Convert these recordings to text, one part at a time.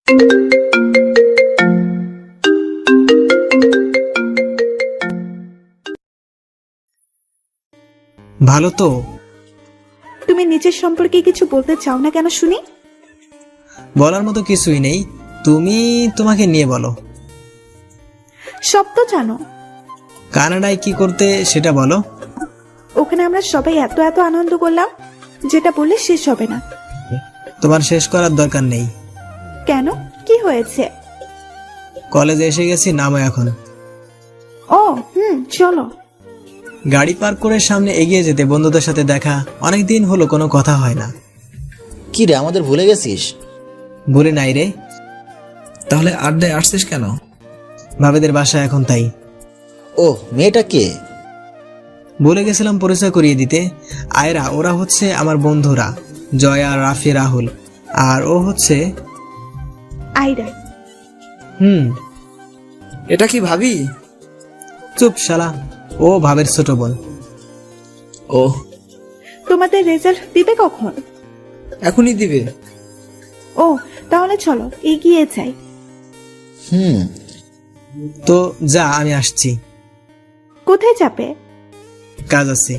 ভালো তো? তুমি নিজের সম্পর্কে কিছু বলতে চাও না কেন শুনি? বলার মতো কিছুই নেই, তুমি তোমাকে নিয়ে বলো। সব তো জানো। কানাডায় কি করতে সেটা বলো। ওখানে আমরা সবাই এত এত আনন্দ করলাম, যেটা বললে শেষ হবে না। তোমার শেষ করার দরকার নেই। কেন, কি হয়েছে? কলেজে এসে গেছি, নামো এখন। ও চলো। গাড়ি পার্ক করে সামনে এগিয়ে যেতে বন্ধুদের সাথে দেখা, অনেকদিন হলো কোনো কথা হয় না। কি রে, আমাদের ভুলে গেছিস? বলে নাই রে। তাহলে আড্ডায় আসছিস কেন? ভাবেদের বাসা এখন, তাই। ও, মেয়েটা কে? বলে গেছিলাম পরিচয় করিয়ে দিতে। আয়রা, ওরা হচ্ছে আমার বন্ধুরা, জয়া, রাফি, রাহুল, আর ও হচ্ছে আইরা। এটা কি ভাবি? চুপ শালা, ও ভাবের ছোট বোন। ও, তোমাদের রেজাল্ট দিবে কখন? এখনই দিবে। ও, তাহলে চলো এগিয়ে যাই। তো যা, আমি আসছি। কোথায় যাবে? কাজ আছে।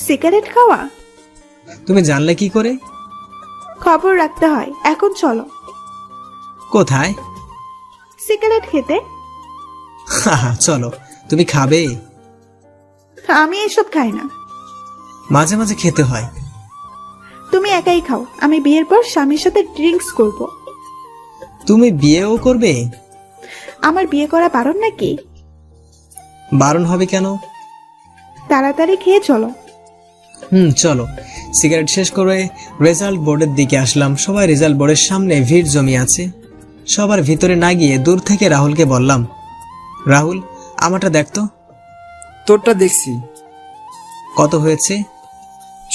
সিগারেট খাওয়া? তুমি জানলে কি করে? খবর রাখতে হয়। এখন চলো। কোথায়? সিগারেট খেতে। চলো। তুমি খাবে? আমি এসব খাই না। মাঝে মাঝে খেতে হয়। তুমি একাই খাও, আমি বিয়ের পর স্বামীর সাথে ড্রিঙ্কস করব। তুমি বিয়েও করবে? আমার বিয়ে করা বারণ নাকি? বারণ হবে কেন? তাড়াতাড়ি খেয়ে চলো। চলো। সিগারেট শেষ করে রেজাল্ট বোর্ডের দিকে আসলাম। সবাই রেজাল্ট বোর্ডের সামনে ভিড় জমি আছে। সবার ভিতরে না গিয়ে দূর থেকে রাহুলকে বললাম, রাহুল, আমারটা দেখতো। তোরটা দেখছি। কত হয়েছে?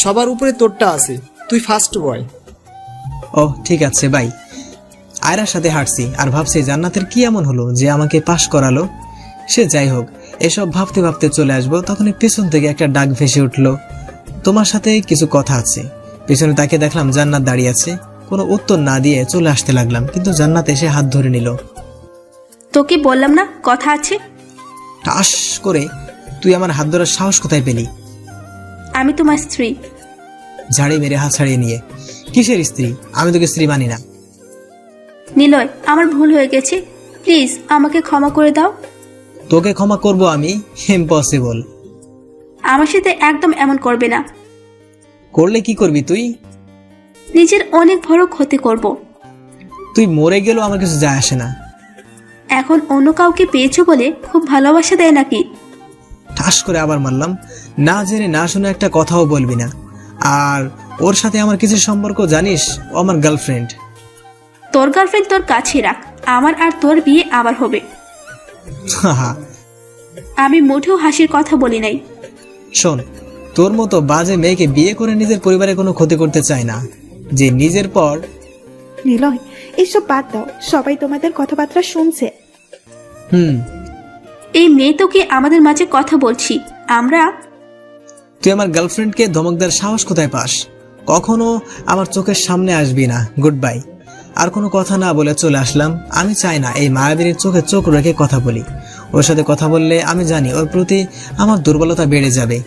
সবার উপরে তোরটা আছে, তুই ফার্স্ট বয়। ও ঠিক আছে বাই। আয়রার সাথে হাঁটছি আর ভাবছি জান্নাতের কি এমন হলো যে আমাকে পাশ করালো। সে যাই হোক, এসব ভাবতে ভাবতে চলে আসবো, তখনই পেছন থেকে একটা ডাক ভেসে উঠলো, তোমার সাথে কিছু কথা আছে। পেছনে তাকে দেখলাম জান্নাত দাঁড়িয়ে আছে। কোনো উত্তর না দিয়ে চলে আসতে লাগলাম, কিন্তু জান্নাত এসে হাত ধরে নিল। তোকে বললাম না কথা আছে। টাস করে, তুই আমার হাত ধরার সাহস কোথায় পেলি? আমি তোমার স্ত্রী। ঝাড়ি মেরে হাত ছাড়িয়ে নিয়ে, কিসের স্ত্রী? আমি তোকে স্ত্রী মানি না। নিলয়, আমার ভুল হয়ে গেছে, প্লিজ আমাকে ক্ষমা করে দাও। তোকে ক্ষমা করব আমি? ইম্পসিবল। আমার সাথে একদম এমন করবে না। করলে কি করবি তুই? নিজের অনেক বড় ক্ষতি করব। তুই মরে গেলেও আমার কিছু যায় আসে না। এখন অন্য কাউকে পেয়েছো বলে খুব ভালোবাসা দেয় নাকি? ঠাস করে আবার মারলাম। না জেনে না শুনে একটা কথাও বলবি না। আর ওর সাথে আমার কিছু সম্পর্ক জানিস? ও আমার গার্লফ্রেন্ড। তোর গার্লফ্রেন্ড তোর কাছে রাখ, আমার আর তোর বিয়ে আবার হবে। আমি মোটেও হাসির কথা বলি নাই। শোন, তোর মতো বাজে মেয়েকে বিয়ে করে নিজের পরিবারে কোনো ক্ষতি করতে চায় না, যে নিজের পর। নিলয়, এসব বাদ দাও, সবাই তোমাদের কথাবার্তা শুনছে। এই মেয়ে তো কি আমাদের মাঝে কথা বলছি আমরা। তুই আমার গার্লফ্রেন্ডকে ধমক দেওয়ার সাহস কোথায় পাস? কখনো আমার চোখের সামনে আসবি না। Good bye. আর কোনো কথা না বলে চলে আসলাম। আমি চাই না এই মায়াবীর চোখে চোখ রেখে কথা বলি। ওর সাথে কথা বললে আমি জানি ওর প্রতি আমার দুর্বলতা বেড়ে যাবে।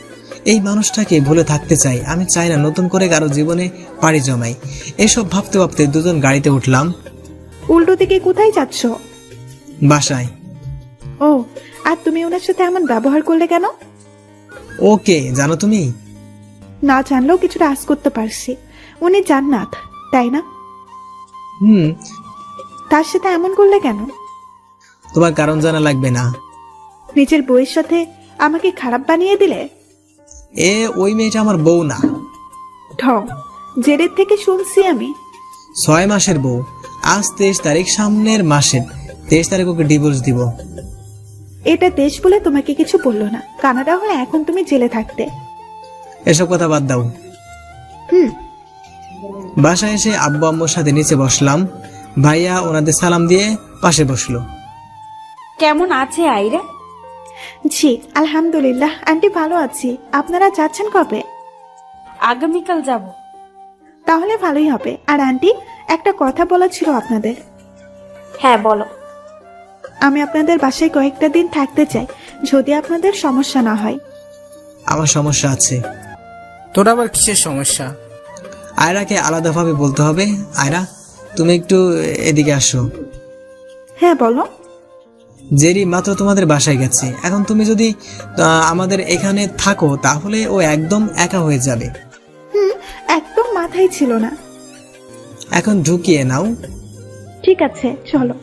এই মানুষটাকে ভুলে থাকতে চাই। আমি চাই না নতুন করে কারো জীবনে পাড়ি জমাই। এসব ভাবতে ভাবতে দুজন গাড়িতে উঠলাম। উল্টো দিকে কোথায় যাচ্ছ? বাসায়। ও, আর তুমি ওনার সাথে এমন ব্যবহার করলে কেন? ওকে জানো তুমি? না জানলেও কিছুটা আশ করতে পারছি। উনি জান্নাত, তাই না? তার সাথে এমন করলে কেন? তোমার কারণ জানা লাগবে না। নিজের বউয়ের সাথে আমাকে খারাপ বানিয়ে দিলে। ওই মেয়েটা আমার বউ না। ঢং, জেরের থেকে শুনছি আমি। 6 মাসের বউ। আজ 23 তারিখ, সামনের মাসের 23 তারিখ ওকে ডিভোর্স দিব। এটা দেশ বলে তোমাকে কিছু বললো না। কানাডা হলে এখন তুমি জেলে থাকতে। এসব কথা বাদ দাও। বাসায় এসে আব্বু আম্মুর সাথে নিচে বসলাম। ভাইয়া ওনাদের সালাম দিয়ে পাশে বসলো। কেমন আছে আইরা? জি আলহামদুলিল্লাহ আন্টি, ভালো আছি। আপনারা যাচ্ছেন কবে? আগামীকাল যাব। তাহলে ভালোই হবে। আর আন্টি, একটা কথা বলা ছিল আপনাদের। হ্যাঁ বলো। আমি আপনাদের বাসায় কয়েকটা দিন থাকতে চাই, যদি আপনাদের সমস্যা না হয়। আমার সমস্যা আছে। তোর আবার কিসের সমস্যা? আয়রাকে আলাদাভাবে বলতে হবে। আয়রা, তুমি একটু এদিকে আসো। হ্যাঁ বলো। জেরি মাত্র তোমাদের বাসায় গেছে, এখন তুমি যদি আমাদের এখানে থাকো তাহলে ও একদম একা হয়ে যাবে। একদম মাথায় ছিল না। এখন ঢুকিয়ে নাও। ঠিক আছে চলো।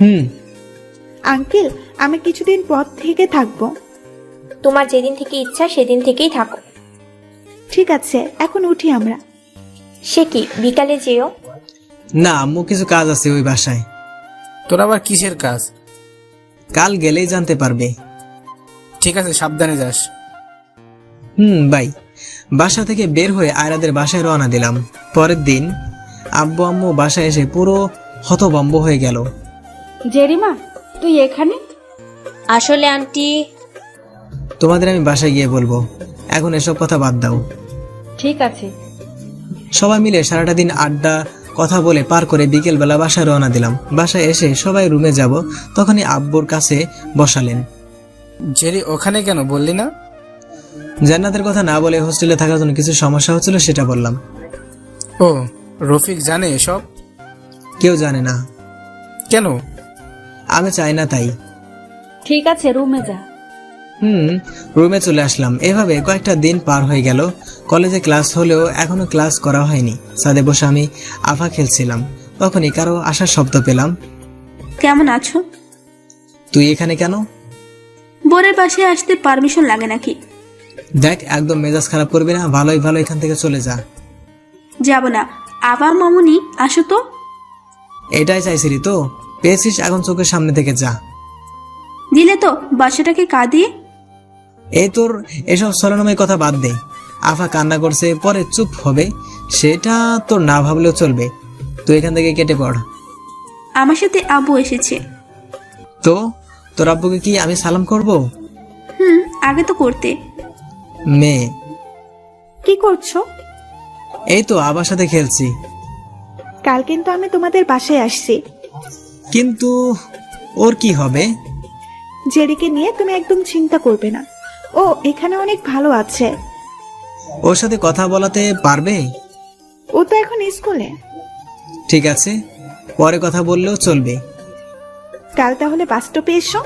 হুম। আঙ্কেল, আমি কিছুদিন পর থেকে থাকবো। তোমার যেদিন থেকে ইচ্ছা সেদিন থেকেই থাকো। ঠিক আছে, এখন উঠি আমরা। সে কি, বিকালে যেও? না আম্মু, কিছু কাজ আছে ওই বাসায়। তোর আবার কিসের কাজ? কাল গেলেই জানতে পারবে। ঠিক আছে, সাবধানে যাস। বাই। বাসা থেকে বের হয়ে আয়রাদের বাসায় রওনা দিলাম। পরের দিন আব্বু আম্মু বাসায় এসে পুরো হতভম্ব হয়ে গেল। জেরিমা, তুই এখানে? আসলে আন্টি। তোমাদের আমি বাসায় গিয়ে বলবো, এখন এসব কথা বাদ দাও। ঠিক আছে। সবাই মিলে সারাটা দিন আড্ডা কথা বলে পার করে বিকেলবেলা বাসায় রওনা দিলাম। বাসায় এসে সবাই রুমে যাব, তখনই আব্বুর কাছে বসালেন। জেরি ওখানে কেন বললি না? জান্নাতের কথা না বলে হোস্টেলে থাকার জন্য কিছু সমস্যা হচ্ছিল, সেটা বললাম। ও, রফিক জানে এসব? কেউ জানে না। কেন? আমি চাই না তাই। ঠিক আছে, রুমে যা। রুমে চলে আসলাম। এভাবে কয়েকটা দিন পার হয়ে গেল। কলেজে ক্লাস হলেও এখনো ক্লাস করা হয়নি। ছাদে বসে আমি আফা খেলছিলাম, তখনই কারো আসার শব্দ পেলাম। কেমন আছো? তুই এখানে কেন? বোনের বাসায় আসতে পারমিশন লাগে নাকি? দেখ, একদম মেজাজ খারাপ করবি না, ভালোই ভালো এখান থেকে চলে যা। যাব না। আবার মামুনি, আসো তো। এটাই চাইছিলি তো, পেয়েছিস, এখন চোখের সামনে থেকে যা। দিলে তো বাসাটাকে কাঁদিয়ে। এই তোর এসব সরলময় কথা বাদ দে। আফা কান্না করছে, পরে চুপ হবে, সেটা তোর না ভাবলেও চলবে। তুই এখান থেকে কেটে পড়। আমার সাথে আব্বু এসেছে। তো তোর আব্বুকে কি আমি সালাম করব? আগে তো করতে। মেয়ে, কি করছো? এই তো আবার সাথে খেলছি। কাল কিন্তু আমি তোমাদের বাসায় আসছি। কিন্তু ওর কি হবে? জেরিকে নিয়ে তুমি একদম চিন্তা করবে না, ও এখানে অনেক ভালো আছে। ওর সাথে কথা বলাতে পারবে? ও তো এখন স্কুলে। ঠিক আছে, পরে কথা বললেও চলবে। কাল তাহলে বাস স্টপে এসো।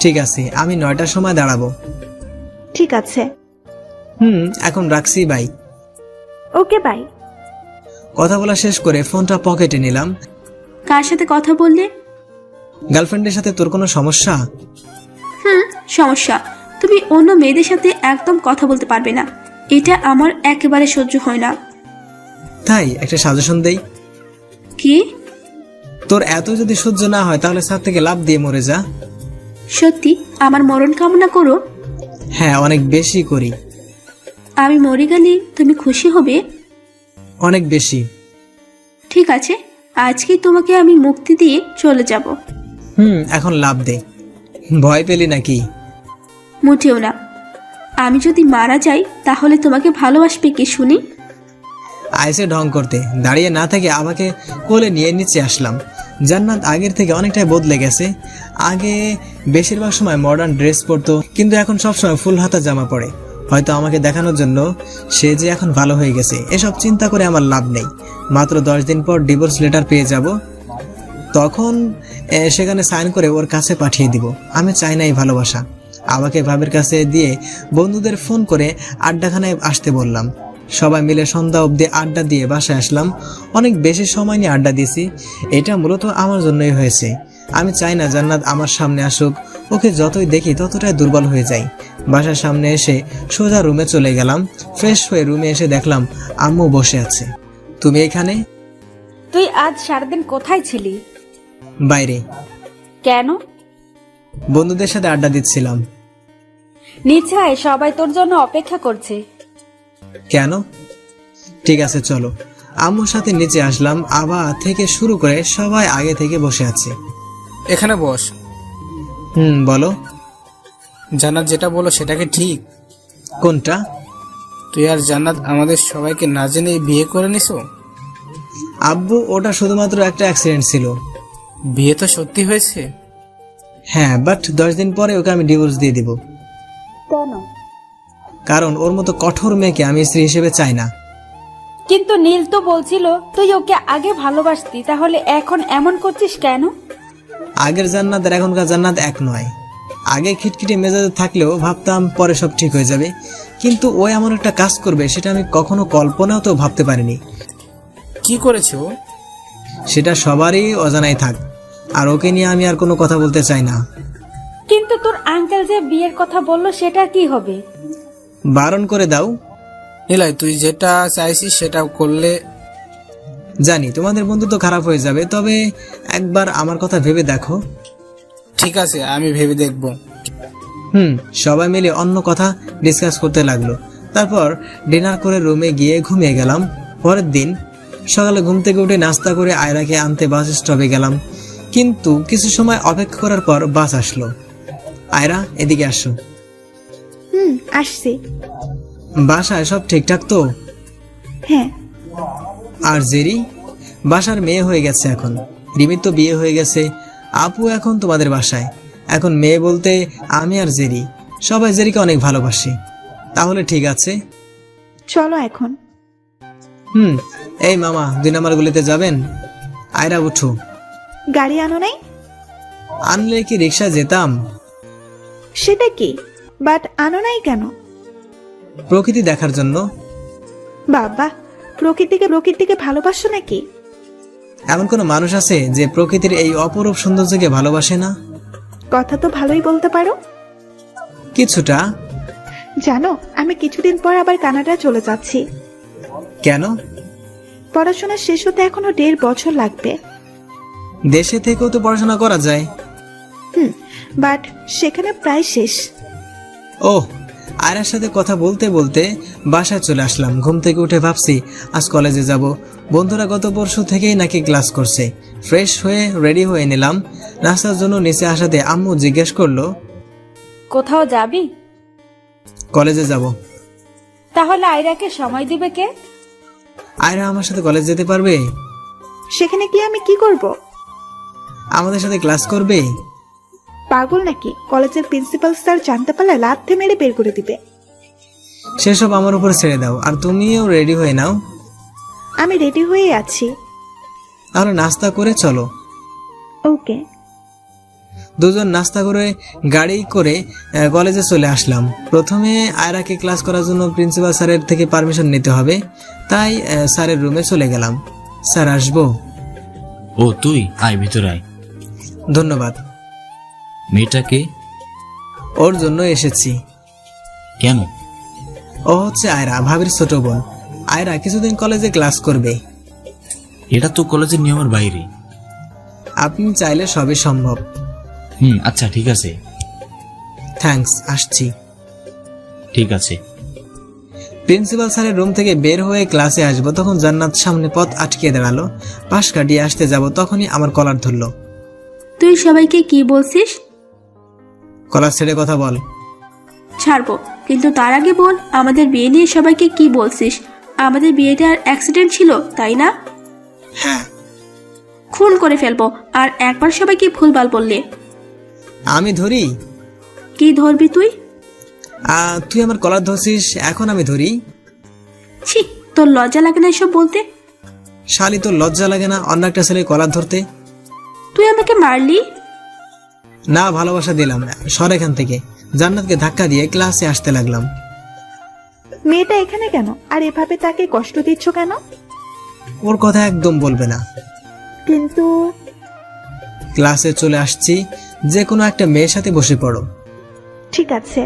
ঠিক আছে, আমি 9টার সময় দাঁড়াবো। ঠিক আছে। এখন রাখছি, বাই। Okay bye. কথা বলা শেষ করে ফোনটা পকেটে নিলাম। কার সাথে কথা বললে? গার্লফ্রেন্ডের সাথে তোর কোনো সমস্যা? সমস্যা? তুমি অন্য মেয়েদের সাথে একদম কথা বলতে পারবে না, এটা আমার একেবারে সহ্য হয় না। তাই একটা সাজেশন দেই। কি? তোর এত যদি সহ্য না হয় তাহলে ছাদ থেকে লাফ দিয়ে মরে যা। সত্যি আমার মরণ কামনা করো? হ্যাঁ, অনেক বেশি করি। আমি মরে গেলে তুমি খুশি হবে? অনেক বেশি। ঠিক আছে, আজকে তোমাকে আমি মুক্তি দিয়ে চলে যাব। এখন লাফ দে। ভয় পেলি নাকি? মোটেও না। আমি যদি মারা যাই তাহলে তোমাকে ভালোবাসবে কে শুনি? আইসে ঢং করতে, দাঁড়িয়ে না থেকে আমাকে কোলে নিয়ে নিচে আসলাম। জান্নাত আগের থেকে অনেকটাই বদলে গেছে। আগে বেশিরভাগ সময় মডার্ন ড্রেস পরতো, কিন্তু এখন সবসময় ফুল হাতা জামা পরে। হয়তো আমাকে দেখানোর জন্য সে যে এখন ভালো হয়ে গেছে, এসব চিন্তা করে আমার লাভ নেই। মাত্র 10 দিন পর ডিভোর্স লেটার পেয়ে যাব, তখন সেখানে সাইন করে ওর কাছে পাঠিয়ে দিব। আমি চাই না এই ভালোবাসা। আমাকে ভাবের কাছে দিয়ে বন্ধুদের ফোন করে আড্ডাখানায় আসতে বললাম। সবাই মিলে সন্ধ্যা অবধি আড্ডা দিয়ে বাসায় আসলাম। অনেক বেশি সময় নিয়ে আড্ডা দিয়েছি, এটা মূলত আমার জন্যই হয়েছে। আমি চাই না জান্নাত আমার সামনে আসুক, ওকে যতই দেখি ততটাই দুর্বল হয়ে যাই। বাসার সামনে এসে সোজা রুমে চলে গেলাম। ফ্রেশ হয়ে রুমে এসে দেখলাম আম্মু বসে আছে। তুমি এখানে? তুই আজ সারাদিন কোথায় ছিলি? বাইরে। কেন? বন্ধুদের সাথে আড্ডা দিচ্ছিলাম। নিচে আয়, সবাই তোর জন্য অপেক্ষা করছে। কেন? ঠিক আছে চলো। আম্মুর সাথে নিচে আসলাম। আবা থেকে শুরু করে সবাই আগে থেকে বসে আছে। এখানে বস। বলো। জান্নাত যেটা বলো সেটা কি ঠিক? কোনটা? তুই আর জান্নাত আমাদের সবাইকে না জেনে বিয়ে করে নিছো? আব্বু, ওটা শুধুমাত্র একটা অ্যাক্সিডেন্ট ছিল। বিয়ে তো সত্যি হয়েছে? হ্যাঁ, বাট 10 দিন পরে ওকে আমি ডিভোর্স দিয়ে দিব। কেন? কারণ ওর মতো কঠোর মেয়েকে আমি স্ত্রী হিসেবে চাই না। কিন্তু নীল তো বলছিল তুই ওকে আগে ভালোবাসতি, তাহলে এখন এমন করছিস কেন? আগের জান্নাত আর এখনকার জান্নাত এক নয়। আগে খিটখিটে মেজাজে থাকলেও ভাবতাম পরে সব ঠিক হয়ে যাবে, কিন্তু ও এমন একটা কাজ করবে সেটা আমি কখনো কল্পনাও তো ভাবতে পারিনি। কি করেছো? সেটা সবারই অজানাই থাক, আর ওকে নিয়ে আমি আর কোনো কথা বলতে চাই না। কিন্তু তোর আঙ্কেল যে বিয়ের কথা বললো সেটা কি হবে? বারণ করে দাও। নিলয়, তুই যেটা চাইছিস সেটা করলে। জানি তোমাদের বন্ধুত্ব খারাপ হয়ে যাবে, তবে একবার আমার কথা ভেবে দেখো। ঠিক আছে, আমি ভেবে দেখব। সবাই মিলে অন্য কথা ডিসকাস করতে লাগলো। তারপর ডিনার করে রুমে গিয়ে ঘুমিয়ে গেলাম। পরের দিন সকালে ঘুম থেকে উঠে নাস্তা করে আয়রাকে আনতে বাস স্টপে গেলাম, কিন্তু কিছু সময় অপেক্ষা করার পর বাস আসলো। আয়রা, এদিকে আসো। আসছি। বাসায় সব ঠিকঠাক তো? হ্যাঁ। আর জেরি? বাসার মেয়ে হয়ে গেছে এখন। রিমির তো বিয়ে হয়ে গেছে, আপু এখন তোমাদের বাসায়। এখন মেয়ে বলতে আমি আর জেরি। সবাই জেরিকে অনেক ভালোবাসি। তাহলে ঠিক আছে, চলো এখন। এই মামা 2 নম্বর গলিতে যাবেন? আয়রা উঠো। গাড়ি আনো নাই? আনলে কি রিক্সা যেতাম? সেটা কি, বাট আনো নাই কেন? প্রকৃতি দেখার জন্য। বাবা, প্রকৃতিকে ভালোবাসো নাকি? এমন কোনো মানুষ আছে যে প্রকৃতির এই অপরূপ সৌন্দর্যকে ভালোবাসে না? কথা তো ভালোই বলতে পারো। কিছুটা। জানো, আমি কিছুদিন পর আবার কানাডা চলে যাচ্ছি। কেন? পড়াশোনা শেষ হতে এখনো 1.5 বছর লাগবে। দেশে থেকেও তো পড়াশোনা করা যায়। বাট সেখানে প্রায় শেষ। ওহ, আয়রার সাথে কথা বলতে বলতে বাসায় চলে আসলাম। ঘুম থেকে উঠে ভাবছি আজ কলেজে যাব। বন্ধুরা গত পরশু থেকেই নাকি ক্লাস করছে। ফ্রেশ হয়ে রেডি হয়ে নিলাম। নাস্তার জন্য নিচে আসাতে আম্মু জিজ্ঞেস করলো, কোথাও যাবি? কলেজে যাব। তাহলে আয়রাকে সময় দিবে কে? আয়রা আমার সাথে কলেজ যেতে পারবে? সেখানে গিয়ে আমি কি করব? আমাদের সাথে ক্লাস করবে? পাগল নাকি? কলেজের প্রিন্সিপাল স্যার জানতে পারলে লাথি মেরে বের করে দিবে। সেসব আমার উপর ছেড়ে দাও, আর তুমিও রেডি হয়ে নাও। আমি রেডি হয়ে আছি। তাহলে নাস্তা করে চলো। ওকে। দুজন নাস্তা করে গাড়ি করে কলেজে চলে আসলাম। প্রথমে আয়রাকে ক্লাস করার জন্য প্রিন্সিপাল স্যারের থেকে পারমিশন নিতে হবে, তাই স্যারের রুমে চলে গেলাম। স্যার, আসবো? ও তুই আয়, ভিতরে আয়। ধন্যবাদ। মেয়েটাকে? ওর জন্য এসেছি। কেন? ও হচ্ছে আয়রা, ভাবির ছোট বোন। আয়রা কিছুদিন কলেজে ক্লাস করবে। এটা তো কলেজের নিয়মের বাইরে। আপনি চাইলে সবই সম্ভব। আচ্ছা ঠিক আছে। থ্যাঙ্কস, আসছি। ঠিক আছে। প্রিন্সিপাল স্যারের রুম থেকে বের হয়ে ক্লাসে আসবো, তখন জান্নাত সামনে পথ আটকে দাঁড়ালো। পাশ কাটিয়ে আসতে যাব, তখনই আমার কলার ধরলো। তুই সবাইকে কি বলছিস? কলার ছেড়ে কথা বল। ছাড়বো, কিন্তু তার আগে বল আমাদের বিয়ে নিয়ে সবাইকে কি বলছিস? আমাদের বিয়েটার অ্যাক্সিডেন্ট ছিল, তাই না? হ্যাঁ। খুন করে ফেলবো আর একবার সবাইকে ভুলভাল বললে। আমি ধরি? কি ধরবি তুই? তুই আমার কলার ধরছিস, এখন আমি ধরি? ছি, তোর লজ্জা লাগে না এসব বলতে? শালি, তোর লজ্জা লাগে না অন্য একটা ছেলে কলার ধরতে? তুই আমাকে মারলি? না, ভালোবাসা দিলাম। সর এখান থেকে। জান্নাতকে ধাক্কা দিয়ে ক্লাসে আসতে লাগলাম। মেয়েটা এখানে কেন, আর এভাবে তাকে কষ্ট দিচ্ছ কেন? ওর কথা একদম বলবে না। কিন্তু ক্লাসে চলে আসছি, যে কোনো একটা মেয়ের সাথে বসে পড়ো। ঠিক আছে।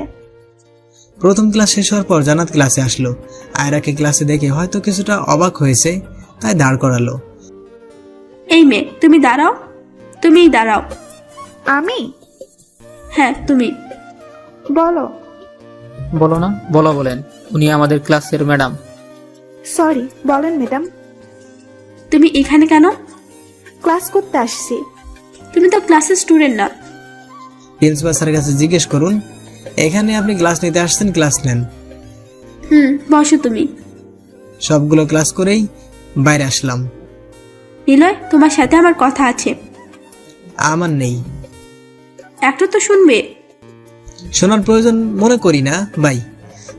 প্রথম ক্লাস শেষ হওয়ার পর জান্নাত ক্লাসে আসলো। আয়রাকে ক্লাসে দেখে হয়তো কিছুটা অবাক হয়েছে, তাই দাঁড় করালো। এই মেয়ে, তুমি দাঁড়াও। তুমিই দাঁড়াও। আমি? হ্যাঁ, তুমি। বলো। বলো না? বলেন, উনি আমাদের ক্লাসের ম্যাডাম। সরি, বলেন ম্যাডাম। তুমি এখানে কেন? ক্লাস করতে আসছি। তুমি তো ক্লাসের স্টুডেন্ট না। প্রিন্সিপাল স্যারের কাছে জিজ্ঞেস করুন। এখানে আপনি ক্লাস নিতে আসছেন, ক্লাস নেন। বসো তুমি। সবগুলো ক্লাস করেই বাইরে আসলাম। নিলয়, তোমার সাথে আমার কথা আছে। আমার নেই। একটা তো শুনবে। শোনার প্রয়োজন মনে করি না ভাই।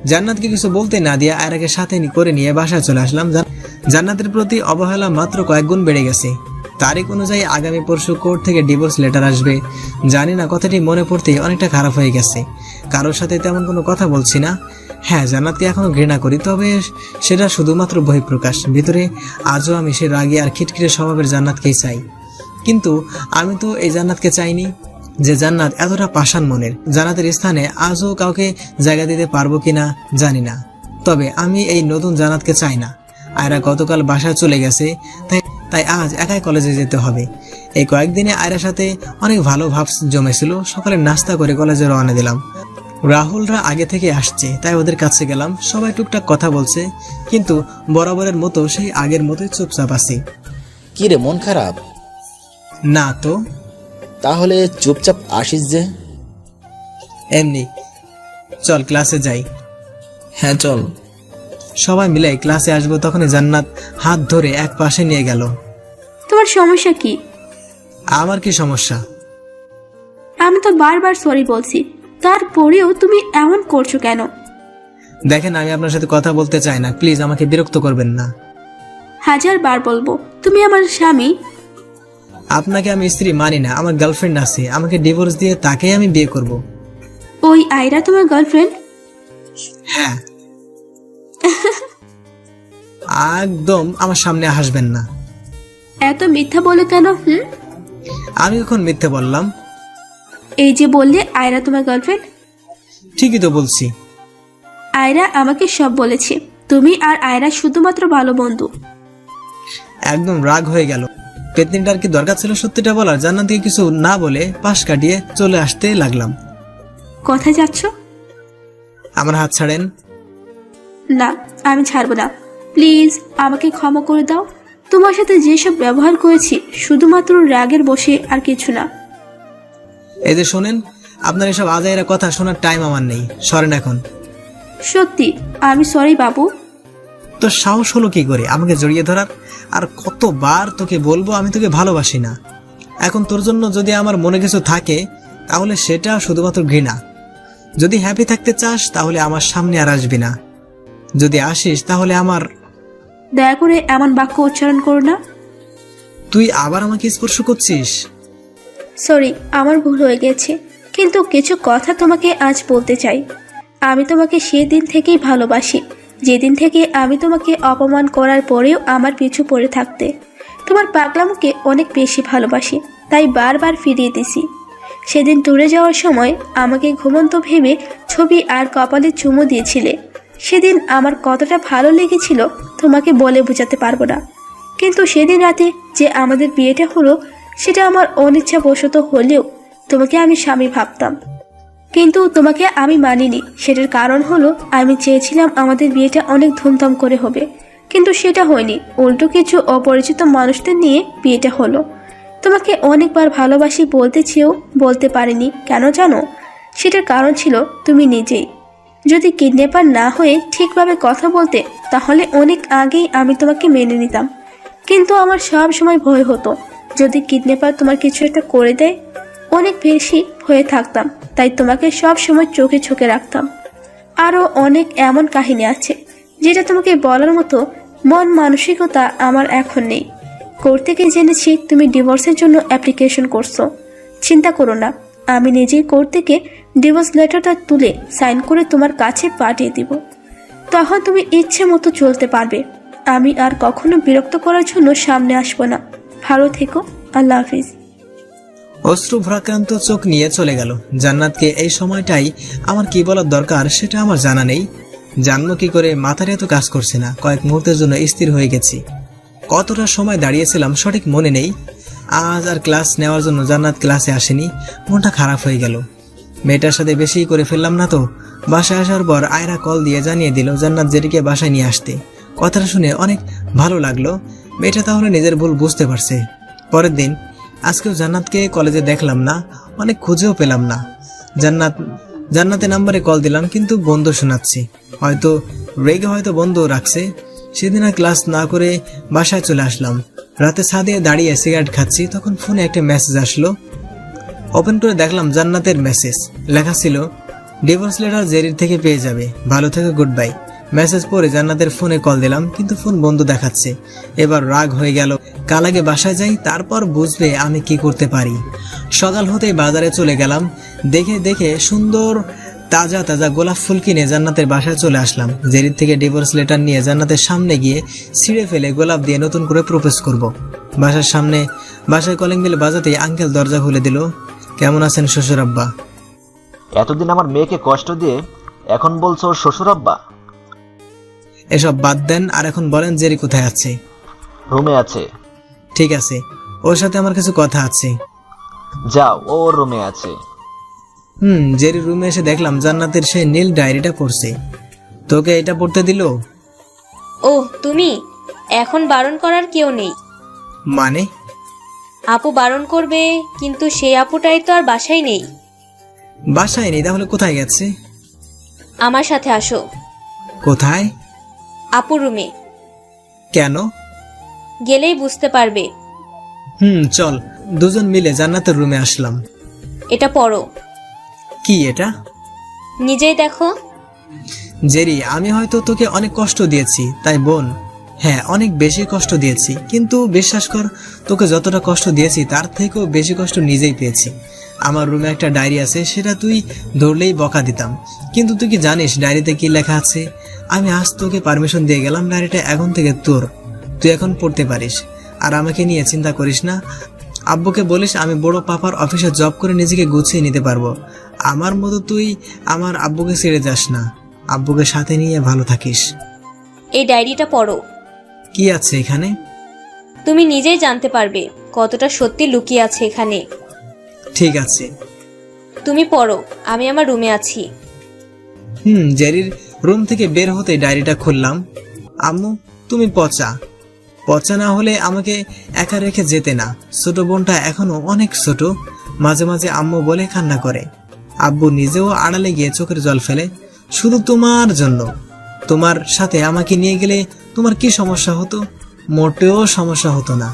জান্নাতকে কিছু বলতে না দিয়ে আয়রাকে সাথে করে নিয়ে বাসায় চলে আসলাম। জান্নাতের প্রতি অবহেলা মাত্র কয়েক গুণ বেড়ে গেছে। তারিখ অনুযায়ী আগামী পরশু কোর্ট থেকে ডিভোর্স লেটার আসবে। জানি না, কথাটি মনে পড়তেই অনেকটা খারাপ হয়ে গেছে। কারোর সাথে তেমন কোনো কথা বলছি না। হ্যাঁ, জান্নাতকে এখনো ঘৃণা করি, তবে সেটা শুধুমাত্র বহিঃপ্রকাশ। ভিতরে আজও আমি সে রাগী আর খিটখিটে স্বভাবের জান্নাতকেই চাই। কিন্তু আমি তো এই জান্নাতকে চাইনি যে জান্নাত এতটা পাষাণ মনের। জান্নাতের স্থানে আজও কাউকে জায়গা দিতে পারবো কিনা জানি না, তবে আমি এই নতুন জান্নাতকে চাই না। আয়রা গতকাল বাসায় চলে গেছে, তাই আজ একাই কলেজে যেতে হবে। এই কয়েকদিনে আয়রার সাথে অনেক ভালো ভাব জমেছিল। সকালে নাস্তা করে কলেজে রওনা দিলাম। রাহুলরা আগে থেকে আসছে, তাই ওদের কাছে গেলাম। সবাই টুকটাক কথা বলছে, কিন্তু বরাবরের মতো সেই আগের মতোই চুপচাপ আছি। কি রে, মন খারাপ? না তো। তাহলে চুপচাপ আসিস যে? এমনি। চল ক্লাসে যাই। হ্যাঁ চল। সবাই মিলে ক্লাসে আসবো, তখনই জান্নাত হাত ধরে এক পাশে নিয়ে গেল। তোমার সমস্যা কি? আমার কি সমস্যা? আমি তো বারবার সরি বলছি, তারপরেও তুমি এমন করছো কেন? দেখেন, আমি আপনার সাথে কথা বলতে চাই না, প্লিজ আমাকে বিরক্ত করবেন না। 1000 বার বলবো, তুমি আমার স্বামী। আপনাকে আমি স্ত্রী মানি না, আমার গার্লফ্রেন্ড আছে। আমাকে ডিভোর্স দিয়ে তাকেই আমি বিয়ে করব। ওই আয়রা তোমার গার্লফ্রেন্ড? হ্যাঁ। একদম আমার সামনে হাসবেন না। এত মিথ্যা বলে কেন? আমি কখন মিথ্যে বললাম? এই যে বললে আয়রা তোমার গার্লফ্রেন্ড। ঠিকই তো বলছি। আয়রা আমাকে সব বলেছে। তুমি আর আয়রা শুধুমাত্র ভালো বন্ধু। একদম রাগ হয়ে গেল। পেতনিটার কি দরকার ছিল সত্যিটা বলার? জান্নাতকে কিছু না বলে পাশ কাটিয়ে চলে আসতে লাগলাম। কোথায় যাচ্ছ? আমার হাত ছাড়েন। না, আমি ছাড়বো না। প্লিজ আমাকে ক্ষমা করে দাও। তোমার সাথে যেসব ব্যবহার করেছি শুধুমাত্র রাগের বশে, আর কিছু না। এই যে শোনেন, আপনার এসব আজাইরা কথা শোনার টাইম আমার নেই। সরেন এখন। সত্যি আমি সরি বাবু। তো সাহস হলো কি করে আমাকে জড়িয়ে ধরার? আর কতবার তোকে বলবো আমি তোকে ভালোবাসি না। এখন তোর জন্য যদি আমার মনে কিছু থাকে, তাহলে সেটা শুধুমাত্র ঘৃণা। যদি হ্যাপি থাকতে চাস তাহলে আমার সামনে আর আসবি না। যদি আসিস তাহলে আমার। দয়া করে এমন বাক্য উচ্চারণ করো না। তুই আবার আমাকে স্পর্শ করছিস। সরি, আমার ভুল হয়ে গেছে, কিন্তু কিছু কথা তোমাকে আজ বলতে চাই। আমি তোমাকে সেদিন থেকেই ভালোবাসি, যেদিন থেকে আমি তোমাকে অপমান করার পরেও আমার পিছু পড়ে থাকতে। তোমার পাগলামোকে অনেক বেশি ভালোবাসি, তাই বারবার ফিরিয়ে দিছি। সেদিন ট্যুরে যাওয়ার সময় আমাকে ঘুমন্ত ভেবে ছবি আর কপালে চুমু দিয়েছিলে। সেদিন আমার কতটা ভালো লেগেছিল তোমাকে বলে বোঝাতে পারবো না। কিন্তু সেদিন রাতে যে আমাদের বিয়েটা হলো, সেটা আমার অনিচ্ছাবশত হলেও তোমাকে আমি স্বামী ভাবতাম। কিন্তু তোমাকে আমি মানিনি। সেটার কারণ হলো আমি চেয়েছিলাম আমাদের বিয়েটা অনেক ধুমধাম করে হবে, কিন্তু সেটা হয়নি। উল্টো কিছু অপরিচিত মানুষদের নিয়ে বিয়েটা হলো। তোমাকে অনেকবার ভালোবাসি বলতে চেয়েও বলতে পারিনি। কেন জানো? সেটার কারণ ছিল তুমি নিজেই। যদি কিডন্যাপার না হয়ে ঠিকভাবে কথা বলতে, তাহলে অনেক আগেই আমি তোমাকে মেনে নিতাম। কিন্তু আমার সব সময় ভয় হতো, যদি কিডন্যাপার তোমার কিছু একটা করে দেয়। অনেক বেশি ভয়ে থাকতাম, তাই তোমাকে সব সময় চোখে চোখে রাখতাম। আরও অনেক এমন কাহিনী আছে যেটা তোমাকে বলার মতো মন মানসিকতা আমার এখন নেই। কোর্ট থেকে জেনেছি তুমি ডিভোর্সের জন্য অ্যাপ্লিকেশন করছো। চিন্তা করো না, আমি নিজেই কোর্ট থেকে ডিভোর্স লেটারটা তুলে সাইন করে তোমার কাছে পাঠিয়ে দিব। তখন তুমি ইচ্ছে মতো চলতে পারবে। আমি আর কখনো বিরক্ত করার জন্য সামনে আসবো না। ভালো থেকো। আল্লাহ হাফিজ। অশ্রু ভ্রাক্রান্ত চোখ নিয়ে চলে গেল। জান্নাতকে এই সময়টাই আমার কি বলার দরকার সেটা আমার জানা নেই। জানবো কি করে? মাথার এত কাজ করছে না। কয়েক মুহূর্তের জন্য স্থির হয়ে গেছি। কতটা সময় দাঁড়িয়েছিলাম সঠিক মনে নেই। আজ আর ক্লাস নেওয়ার জন্য জান্নাত ক্লাসে আসেনি। মনটা খারাপ হয়ে গেল। মেয়েটার সাথে বেশি করে ফেললাম না তো? বাসায় আসার পর আয়রা কল দিয়ে জানিয়ে দিল জান্নাত জেরিকে বাসায় নিয়ে আসতে। কথাটা শুনে অনেক ভালো লাগলো। মেয়েটা তাহলে নিজের ভুল বুঝতে পারছে। পরের দিন আজকেও জান্নাতকে কলেজে দেখলাম না, অনেক খুঁজেও পেলাম না। জান্নাতের নাম্বারে কল দিলাম, কিন্তু বন্ধ শোনাচ্ছি। হয়তো রেগে হয়তো বন্ধ রাখছে। সেদিন আর ক্লাস না করে বাসায় চলে আসলাম। রাতে ছাদে দাঁড়িয়ে সিগারেট খাচ্ছি, তখন ফোনে একটা মেসেজ আসলো। ওপেন করে দেখলাম জান্নাতের মেসেজ। লেখা ছিল, ডিভোর্স লেটার জেরির থেকে পেয়ে যাবে, ভালো থেকে, গুড বাই। মেসেজ পড়ে জান্নাতের ফোনে কল দিলাম, কিন্তু ফোন বন্ধ দেখাচ্ছে। এবার রাগ হয়ে গেল। কাল আগে বাসায় যাই, তারপর বুঝবে আমি কি করতে পারি। সকাল হতেই বাজারে চলে গেলাম। দেখে সুন্দর তাজা তাজা গোলাপ ফুল কিনে জান্নাতের বাসায় চলে আসলাম। জেরির থেকে ডিভোর্স লেটার নিয়ে জান্নাতের সামনে গিয়ে ছিঁড়ে ফেলে গোলাপ দিয়ে নতুন করে প্রপোজ করব। বাসায় কলিং বেল বাজাতেই আঙ্কেল দরজা খুলে দিল। কেমন আছেন শ্বশুর আব্বা? এতদিন আমার মেয়েকে কষ্ট দিয়ে এখন বলছো ওর শ্বশুর আব্বা? এসব বাদ দেন, আর এখন বলেন জেরি কোথায় আছে? রুমে আছে। ঠিক আছে, ওর সাথে আমার কিছু কথা আছে। যাও, ও ওর রুমে আছে। জেরির রুমে এসে দেখলাম জান্নাতের সেই নীল ডায়েরিটা পড়ছে। তোকে এটা পড়তে দিল? ওহ তুমি, এখন বারণ করার কেউ নেই। মানে? আপু বারণ করবে, কিন্তু সেই আপুটাই তো আর বাসায় নেই। বাসায় নেই? তাহলে কোথায় গেছে? আমার সাথে আসো। কোথায়? আপুর রুমে। কেন? গেলেই বুঝতে পারবে। চল। দুজন মিলে জান্নাতের রুমে আসলাম। এটা পড়ো। কি এটা? নিজেই দেখো। জেরি, আমি হয়তো তোকে অনেক কষ্ট দিয়েছি, তাই বোন। হ্যাঁ, অনেক বেশি কষ্ট দিয়েছি, কিন্তু বিশ্বাস কর, তোকে যতটা কষ্ট দিয়েছি তার থেকেও বেশি কষ্ট নিজেই পেয়েছি। আমার রুমে একটা ডায়েরি আছে, সেটা তুই ধরলেই বকা দিতাম। কিন্তু তুই কি জানিস ডায়েরিতে কি লেখা আছে? আমি আজ তোকে পারমিশন দিয়ে গেলাম, ডায়েরিটা এখন থেকে তোর, তুই এখন পড়তে পারিস। আর আমাকে নিয়ে চিন্তা করিস না। আব্বুকে বলিস আমি বড় পাপার অফিসে জব করে নিজেকে গুছিয়ে নিতে পারবো। আমার মতো তুই আমার আব্বুকে ছেড়ে যাস না, আব্বুকে সাথে নিয়ে ভালো থাকিস। এই ডায়েরিটা পড়ো। কি আছে এখানে? তুমি নিজেই জানতে পারবে কতটা সত্যি লুকিয়ে আছে এখানে। ঠিক আছে, তুমি পড়ো, আমি আমার রুমে আছি। জেরির রুম থেকে বের হতে ডায়েরিটা খুললাম। আম্মু, তুমি পচা না হলে আমাকে একা রেখে যেতে না। ছোট বোনটা এখনো অনেক ছোট, মাঝে মাঝে আম্মু বলে কান্না করে। আব্বু নিজেও আড়ালে গিয়ে চোখের জল ফেলে। শুধু তোমার জন্য। তোমার সাথে আমাকে নিয়ে গেলে তোমার কি সমস্যা হতো? মোটেও সমস্যা হতো না,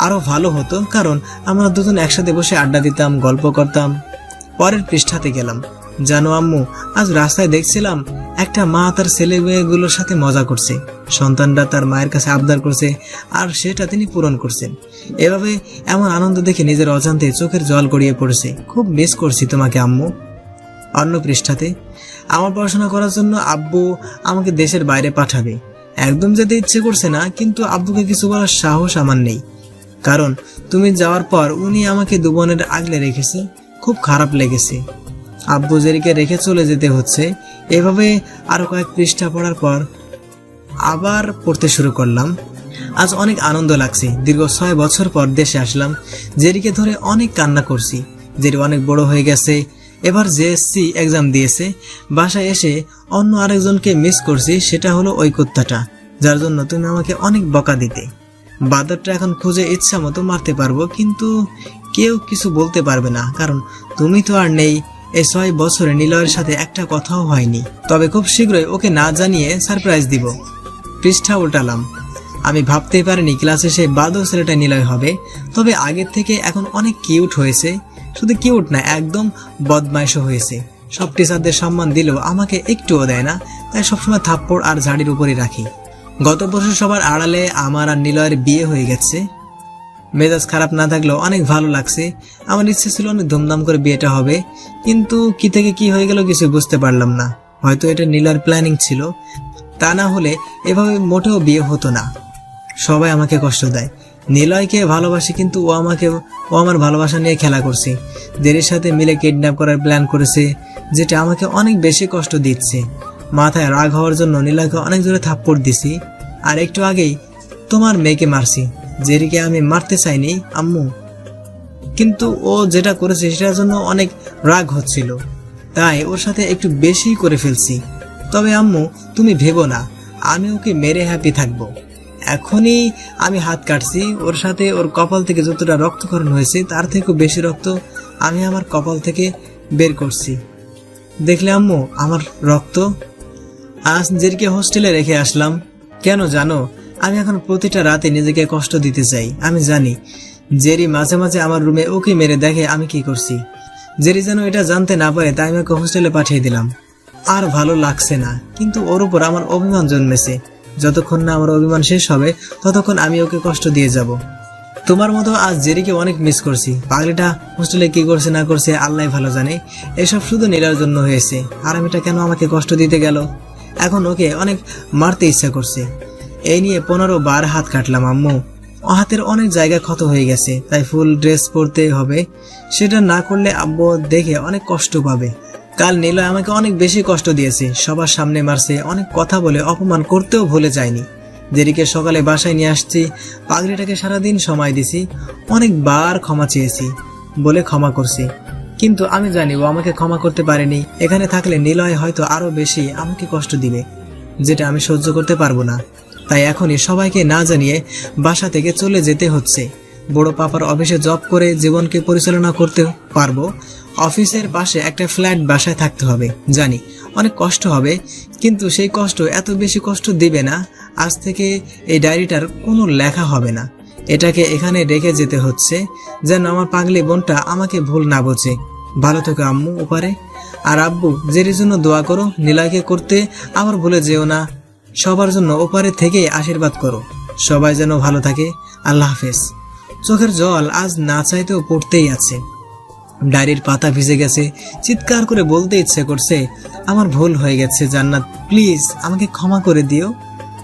আরো ভালো হতো, কারণ আমরা দুজন একসাথে বসে আড্ডা দিতাম, গল্প করতাম। পরের পৃষ্ঠাতে গেলাম। জানো আম্মু, আজ রাস্তায় দেখছিলাম একটা মা তার ছেলে মেয়েগুলোর সাথে মজা করছে। সন্তানরা তার মায়ের কাছে আবদার করছে, আর সেটা তিনি পূরণ করছেন। এভাবে এমন আনন্দ দেখে নিজের অজান্তে চোখের জল গড়িয়ে পড়েছে। খুব মিস করছি তোমাকে আম্মু। অন্য পৃষ্ঠাতে, আমার পড়াশোনা করার জন্য আব্বু আমাকে দেশের বাইরে পাঠাবে। একদম যেতে ইচ্ছে করছে না, কিন্তু আব্বুকে কিছু বলার সাহস আমার নেই, কারণ তুমি যাওয়ার পর উনি আমাকে দুবনের আগলে রেখেছে। খুব খারাপ লেগেছে। আব্বু জেরিকে রেখে চলে যেতে হচ্ছে। এভাবে আরো কয়েক পৃষ্ঠা পড়ার পর আবার পড়তে শুরু করলাম। আজ অনেক আনন্দ লাগছে। দীর্ঘ 6 বছর পর দেশে আসলাম। জেরিকে ধরে অনেক কান্না করছি। জেরি অনেক বড় হয়ে গেছে, এবার জেএসসি এক্সাম দিয়েছে। বাসায় এসে অন্য আরেকজনকে মিস করছি, সেটা হলো ওই কুত্তাটা, যার জন্য তুমি আমাকে অনেক বকা দিতে। বাদরটা এখন খুঁজে ইচ্ছা মতো মারতে পারবো, কিন্তু কেউ কিছু বলতে পারবে না, কারণ তুমি তো আর নেই। এই 6 বছরে নিলয়ের সাথে একটা কথাও হয়নি, তবে খুব শীঘ্রই ওকে না জানিয়ে সারপ্রাইজ দিব। পৃষ্ঠা উল্টালাম। আমি ভাবতেই পারিনি ক্লাসে সেই বাদর ছেলেটা নিলয় হবে, তবে আগের থেকে এখন অনেক কিউট হয়েছে। শুধু কিউট না, একদম বদমাইশও হয়েছে। সব টিচারদের সম্মান দিলেও আমাকে একটুও দেয় না, তাই সবসময় থাপ্পড় আর ঝাড়ির উপরই রাখি। গত বছর সবার আড়ালে আমার আর নিলয়ের বিয়ে হয়ে গেছে। মেজাজ খারাপ না থাকলেও অনেক ভালো লাগছে। আমার ইচ্ছে ছিল অনেক ধুমধাম করে বিয়েটা হবে, কিন্তু কি থেকে কি হয়ে গেল কিছু বুঝতে পারলাম না। হয়তো এটা নিলয়ের প্ল্যানিং ছিল, তা না হলে এভাবে মোটেও বিয়ে হতো না। সবাই আমাকে কষ্ট দেয়। নিলয়কে ভালোবাসি, কিন্তু ও আমার ভালোবাসা নিয়ে খেলা করছে। জেরির সাথে মিলে কিডন্যাপ করার প্ল্যান করেছে, যেটা আমাকে অনেক বেশি কষ্ট দিচ্ছে। মাথায় রাগ হওয়ার জন্য নিলয়কে অনেক জোরে থাপ্পড় দিছি, আর একটু আগেই তোমার মেয়েকে মারছি। জেরিকে আমি মারতে চাইনি আম্মু, কিন্তু ও যেটা করেছে সেটার জন্য অনেক রাগ হচ্ছিল, তাই ওর সাথে একটু বেশি করে ফেলছি। তবে আম্মু, তুমি ভেবো না আমি ওকে মেরে হ্যাপি থাকবো। এখনই আমি হাত কাটছি ওর সাথে। ওর কপাল থেকে যতটা রক্তক্ষরণ হয়েছে তার থেকেও বেশি রক্ত আমি আমার কপাল থেকে বের করছি। দেখলে আম্মু আমার রক্ত। আজ জেরিকে হোস্টেলে রেখে আসলাম। কেন জানো? আমি এখন প্রতিটা রাতে নিজেকে কষ্ট দিতে চাই। আমি জানি জেরি মাঝে মাঝে আমার রুমে ওকে মেরে দেখে আমি কি করছি। জেরি যেন এটা জানতে না পারে তাই আমাকে হোস্টেলে পাঠিয়ে দিলাম। আর ভালো লাগছে না, কিন্তু ওর উপর আমার অভিমান জন্মেছে। যতক্ষণ না আমার অভিমান শেষ হবে ততক্ষণ আমি ওকে কষ্ট দিয়ে যাব। তোমার মতো আজ জেরিকে অনেক মিস করছি। পাগলিটা হোস্টেলে কি করছে না করছে আল্লাহ ভালো জানে। এসব শুধু নীলার জন্য হয়েছে। আর আমিটা কেন আমাকে কষ্ট দিতে গেল? এখন ওকে অনেক মারতে ইচ্ছা করছে। এই নিয়ে 15 বার হাত কাটলাম আম্মু। হাতের অনেক জায়গা ক্ষত হয়ে গেছে, তাই ফুল ড্রেস পরতে হবে। সেটা না করলে আব্বু দেখে অনেক কষ্ট পাবে। কাল নীলা আমাকে অনেক বেশি কষ্ট দিয়েছে, সবার সামনে মারছে, অনেক কথা বলে অপমান করতেও ভুলে যায়নি। জেরিকে সকালে বাসায় নিয়ে আসছি, পাগড়িটাকে সারাদিন সময় দিছি, অনেকবার ক্ষমা চেয়েছি বলে ক্ষমা করছি। কিন্তু আমি জানি ও আমাকে ক্ষমা করতে পারেনি। এখানে থাকলে নিলয় হয়তো আরো বেশি আমাকে কষ্ট দিবে, যেটা আমি সহ্য করতে পারবো না। তাই এখনই সবাইকে না জানিয়ে বাসা থেকে চলে যেতে হচ্ছে। বড় পাপার অফিসে জব করে জীবনকে পরিচালনা করতে পারবো। অফিসের পাশে একটা ফ্ল্যাট বাসায় থাকতে হবে। জানি অনেক কষ্ট হবে, কিন্তু সেই কষ্ট এত বেশি কষ্ট দিবে না। আজ থেকে এই ডায়েরিটার কোনো লেখা হবে না। এটাকে এখানে রেখে যেতে হচ্ছে যেন আমার পাগলি বোনটা আমাকে ভুল না বোঝে। ভালো থেকো আম্মু ওপারে। আর আব্বু জেরির জন্য দোয়া করো, নীলাকে করতে আবার ভুলে যেও না। সবার জন্য ওপারে থেকে আশীর্বাদ করো, সবাই যেন ভালো থাকে। আল্লাহ হাফেজ। চোখের জল আজ না চাইতেও পড়তেই আছে। ডায়েরির পাতা ভিজে গেছে। চিৎকার করে বলতে ইচ্ছে করছে, আমার ভুল হয়ে গেছে জান্নাত, প্লিজ আমাকে ক্ষমা করে দিও।